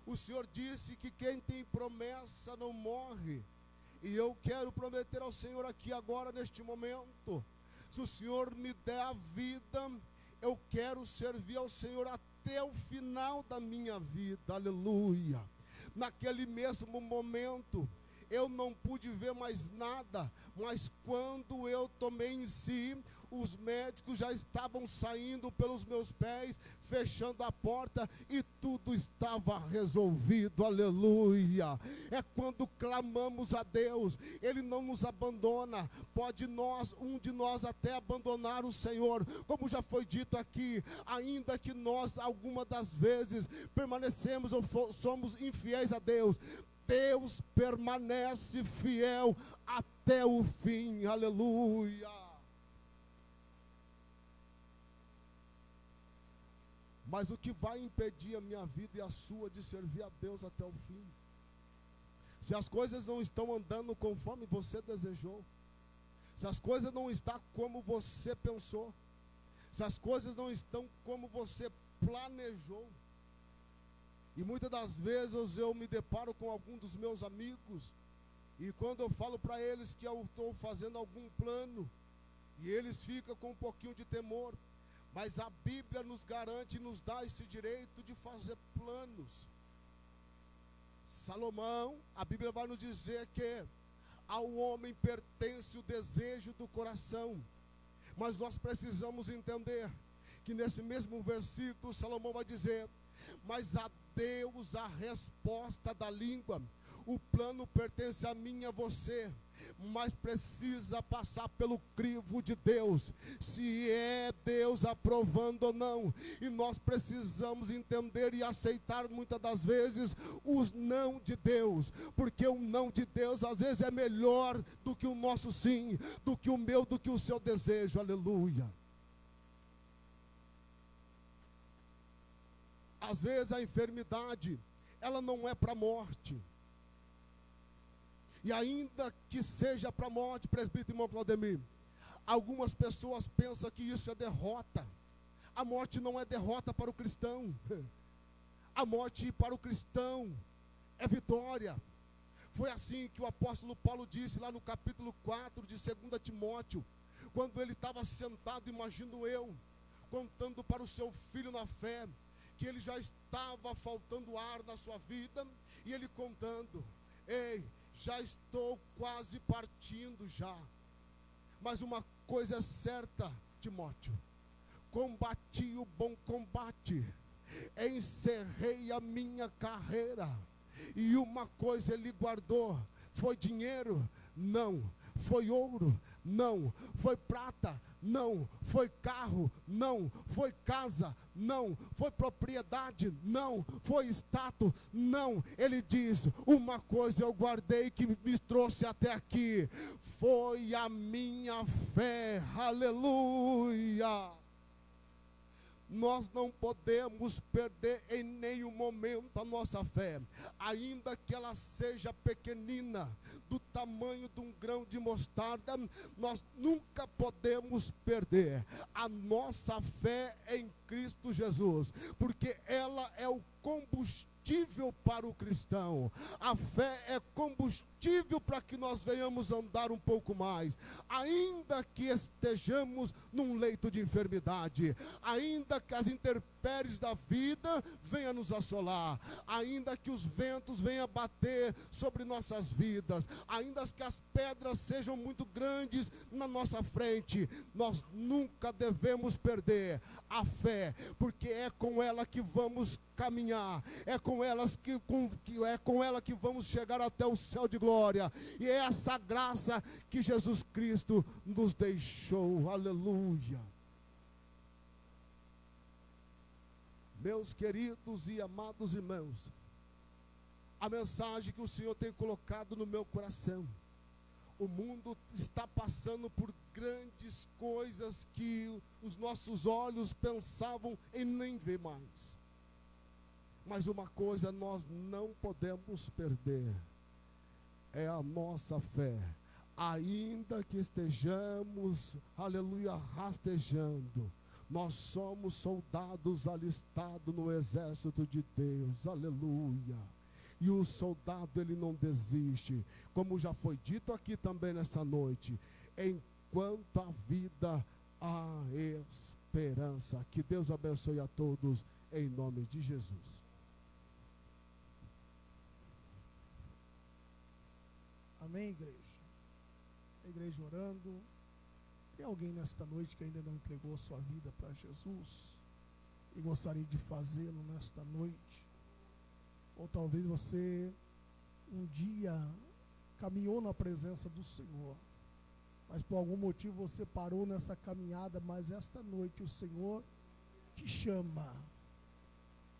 o Senhor disse que quem tem promessa não morre, e eu quero prometer ao Senhor aqui agora, neste momento, se o Senhor me der a vida, eu quero servir ao Senhor até o final da minha vida, aleluia. Naquele mesmo momento, eu não pude ver mais nada, mas quando eu tomei em si, os médicos já estavam saindo pelos meus pés, fechando a porta, e tudo estava resolvido, aleluia. É quando clamamos a Deus, Ele não nos abandona. Pode um de nós até abandonar o Senhor, como já foi dito aqui, ainda que nós alguma das vezes permanecemos ou somos infiéis a Deus, Deus permanece fiel até o fim, aleluia. Mas o que vai impedir a minha vida e a sua de servir a Deus até o fim? Se as coisas não estão andando conforme você desejou, se as coisas não estão como você pensou, se as coisas não estão como você planejou, e muitas das vezes eu me deparo com algum dos meus amigos, e quando eu falo para eles que eu estou fazendo algum plano, e eles ficam com um pouquinho de temor, mas a Bíblia nos garante e nos dá esse direito de fazer planos. Salomão, a Bíblia vai nos dizer que ao homem pertence o desejo do coração, mas nós precisamos entender que nesse mesmo versículo Salomão vai dizer: mas a Deus a resposta da língua. O plano pertence a mim e a você, mas precisa passar pelo crivo de Deus, se é Deus aprovando ou não, e nós precisamos entender e aceitar muitas das vezes os não de Deus, porque o não de Deus às vezes é melhor do que o nosso sim, do que o meu, do que o seu desejo, aleluia. Às vezes a enfermidade, ela não é para a morte, e ainda que seja para a morte, presbítero irmão Claudemir, algumas pessoas pensam que isso é derrota. A morte não é derrota para o cristão, a morte para o cristão é vitória. Foi assim que o apóstolo Paulo disse lá no capítulo 4 de 2 Timóteo, quando ele estava sentado, imagino eu, contando para o seu filho na fé, que ele já estava faltando ar na sua vida, e ele contando: ei, já estou quase partindo já, mas uma coisa é certa, Timóteo, combati o bom combate, encerrei a minha carreira, e uma coisa ele guardou, foi dinheiro? Não. Foi ouro? Não. Foi prata? Não. Foi carro? Não. Foi casa? Não. Foi propriedade? Não. Foi status? Não. Ele diz: uma coisa eu guardei que me trouxe até aqui, foi a minha fé, aleluia. Nós não podemos perder em nenhum momento a nossa fé, ainda que ela seja pequenina, do tamanho de um grão de mostarda, nós nunca podemos perder a nossa fé em Cristo Jesus, porque ela é o combustível para o cristão. A fé é combustível para que nós venhamos andar um pouco mais, ainda que estejamos num leito de enfermidade, ainda que as intempéries intempéries da vida venham nos assolar, ainda que os ventos venham bater sobre nossas vidas, ainda que as pedras sejam muito grandes na nossa frente, nós nunca devemos perder a fé, porque é com ela que vamos caminhar, é com ela que vamos chegar até o céu de glória, e é essa graça que Jesus Cristo nos deixou. Aleluia. Meus queridos e amados irmãos, a mensagem que o Senhor tem colocado no meu coração: o mundo está passando por grandes coisas que os nossos olhos pensavam em nem ver mais. Mas uma coisa nós não podemos perder, é a nossa fé. Ainda que estejamos, aleluia, rastejando, nós somos soldados alistados no exército de Deus, aleluia. E o soldado, ele não desiste, como já foi dito aqui também nessa noite, enquanto a vida há esperança. Que Deus abençoe a todos, em nome de Jesus. Amém, igreja? A igreja orando. Tem alguém nesta noite que ainda não entregou a sua vida para Jesus e gostaria de fazê-lo nesta noite? Ou talvez você um dia caminhou na presença do Senhor, mas por algum motivo você parou nessa caminhada, mas esta noite o Senhor te chama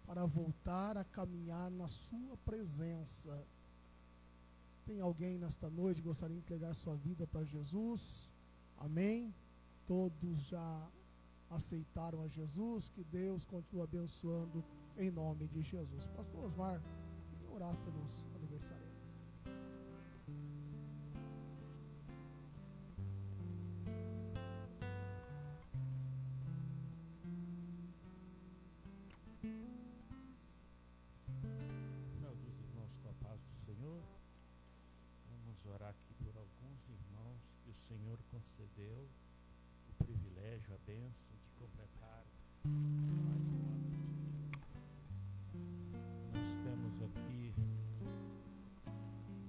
para voltar a caminhar na sua presença. Tem alguém nesta noite que gostaria de entregar sua vida para Jesus? Amém? Todos já aceitaram a Jesus. Que Deus continue abençoando em nome de Jesus. Pastor Osmar, vem orar pelos aniversariantes. Saúde os irmãos com a paz do Senhor. Vamos orar aqui por alguns irmãos que o Senhor concedeu o privilégio, a bênção de completar mais um ano de vida. Nós temos aqui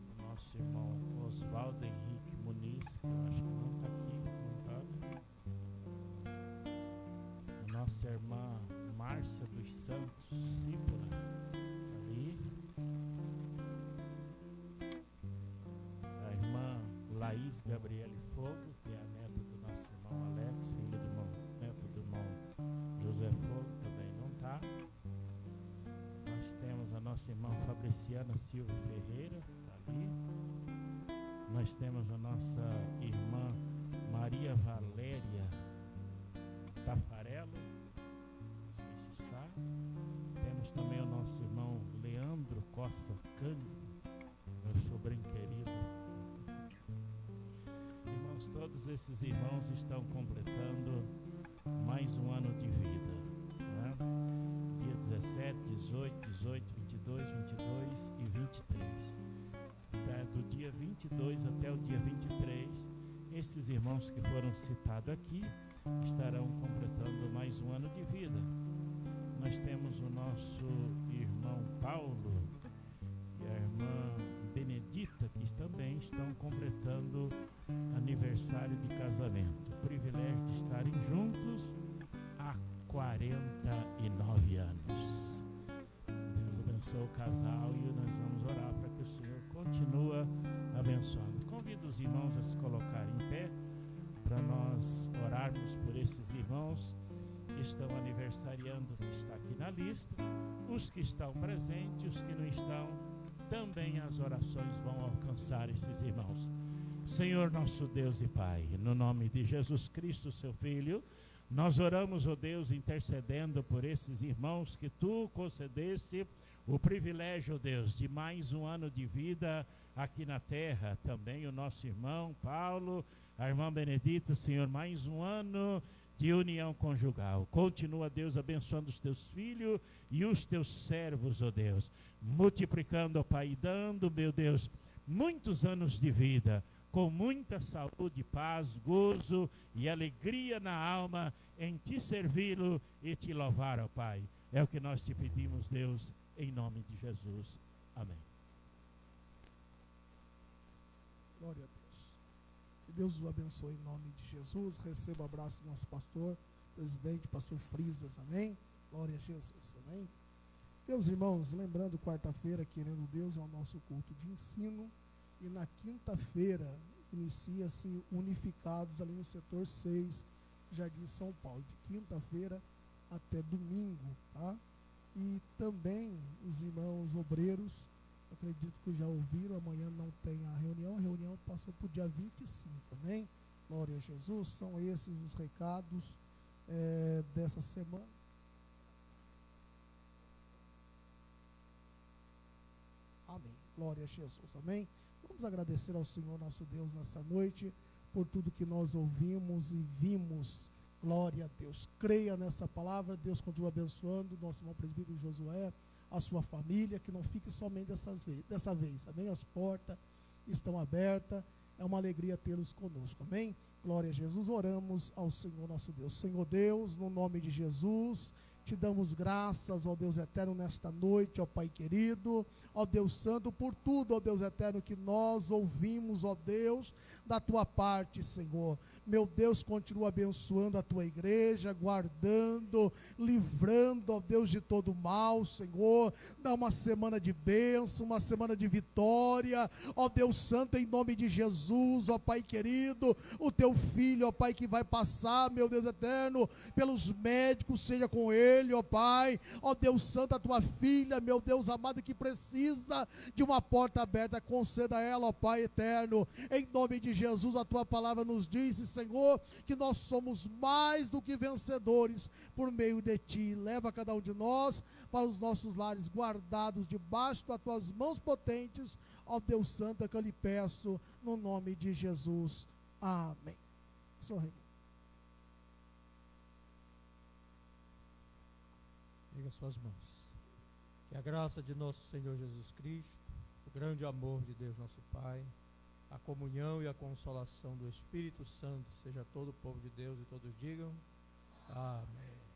o nosso irmão Oswaldo Henrique Muniz, que eu acho que não está aqui, não está? A nossa irmã Márcia dos Santos Cípula, ali. A irmã Laís Gabriele Fogo, que é a neta do nosso irmão Alex, filho do irmão, neto do irmão José Fogo, também não está. Nós temos a nossa irmã Fabriciana Silva Ferreira, está ali. Nós temos a nossa irmã Maria Valéria Tafarello, não sei se está. Temos também o nosso irmão Leandro Costa Cândido, meu sobrinho querido. Irmãos, todos esses irmãos estão completando mais um ano de vida, né? Dia 17, 18, 18, 22, 22 e 23. Do dia 22 até o dia 23, esses irmãos que foram citados aqui estarão completando mais um ano de vida. Nós temos o nosso irmão Paulo e a irmã Benedita, que também estão completando aniversário de casamento. O privilégio de estarem juntos há 49 anos. Deus abençoe o casal e nós vamos orar para que o Senhor continue abençoando. Convido os irmãos a se colocarem em pé para nós orarmos por esses irmãos que estão aniversariando, que está aqui na lista, os que estão presentes, os que não estão, também as orações vão alcançar esses irmãos. Senhor nosso Deus e Pai, no nome de Jesus Cristo, seu Filho, nós oramos, ó Deus, intercedendo por esses irmãos que Tu concedesse o privilégio, ó Deus, de mais um ano de vida aqui na terra. Também o nosso irmão Paulo, a irmã Benedita, Senhor, mais um ano de união conjugal. Continua, Deus, abençoando os Teus filhos e os Teus servos, ó Deus, multiplicando, ó Pai, e dando, meu Deus, muitos anos de vida, com muita saúde, paz, gozo e alegria na alma em te servi-lo e te louvar, ó Pai. É o que nós te pedimos, Deus, em nome de Jesus. Amém. Glória a Deus. Que Deus o abençoe em nome de Jesus. Receba o abraço do nosso pastor, presidente, pastor Frisas. Amém? Glória a Jesus. Amém? Meus irmãos, lembrando, quarta-feira, querendo Deus, é o nosso culto de ensino. E na quinta-feira, inicia-se Unificados ali no setor 6, Jardim São Paulo. De quinta-feira até domingo, tá? E também os irmãos obreiros, acredito que já ouviram, amanhã não tem a reunião passou para o dia 25, amém? Glória a Jesus, são esses os recados dessa semana. Amém, glória a Jesus, amém? Vamos agradecer ao Senhor nosso Deus nessa noite, por tudo que nós ouvimos e vimos. Glória a Deus. Creia nessa palavra. Deus continua abençoando o nosso irmão presbítero Josué, a sua família, que não fique somente dessa vez. Amém? As portas estão abertas. É uma alegria tê-los conosco. Amém? Glória a Jesus. Oramos ao Senhor nosso Deus. Senhor Deus, no nome de Jesus, te damos graças, ó Deus eterno, nesta noite, ó Pai querido, ó Deus santo, por tudo, ó Deus eterno, que nós ouvimos, ó Deus, da tua parte, Senhor. Meu Deus, continua abençoando a tua igreja, guardando, livrando, ó Deus, de todo mal, Senhor. Dá uma semana de bênção, uma semana de vitória, ó Deus santo, em nome de Jesus, ó Pai querido, o teu filho, ó Pai, que vai passar, meu Deus eterno, pelos médicos, seja com ele, ó Pai, ó Deus santo, a tua filha, meu Deus amado, que precisa de uma porta aberta, conceda a ela, ó Pai eterno, em nome de Jesus. A tua palavra nos diz, Senhor, que nós somos mais do que vencedores por meio de ti. Leva cada um de nós para os nossos lares, guardados debaixo das tuas mãos potentes, ó Deus santo, é que eu lhe peço, no nome de Jesus. Amém. Senhor, Liga suas mãos. Que a graça de nosso Senhor Jesus Cristo, o grande amor de Deus nosso Pai, a comunhão e a consolação do Espírito Santo seja todo o povo de Deus, e todos digam amém.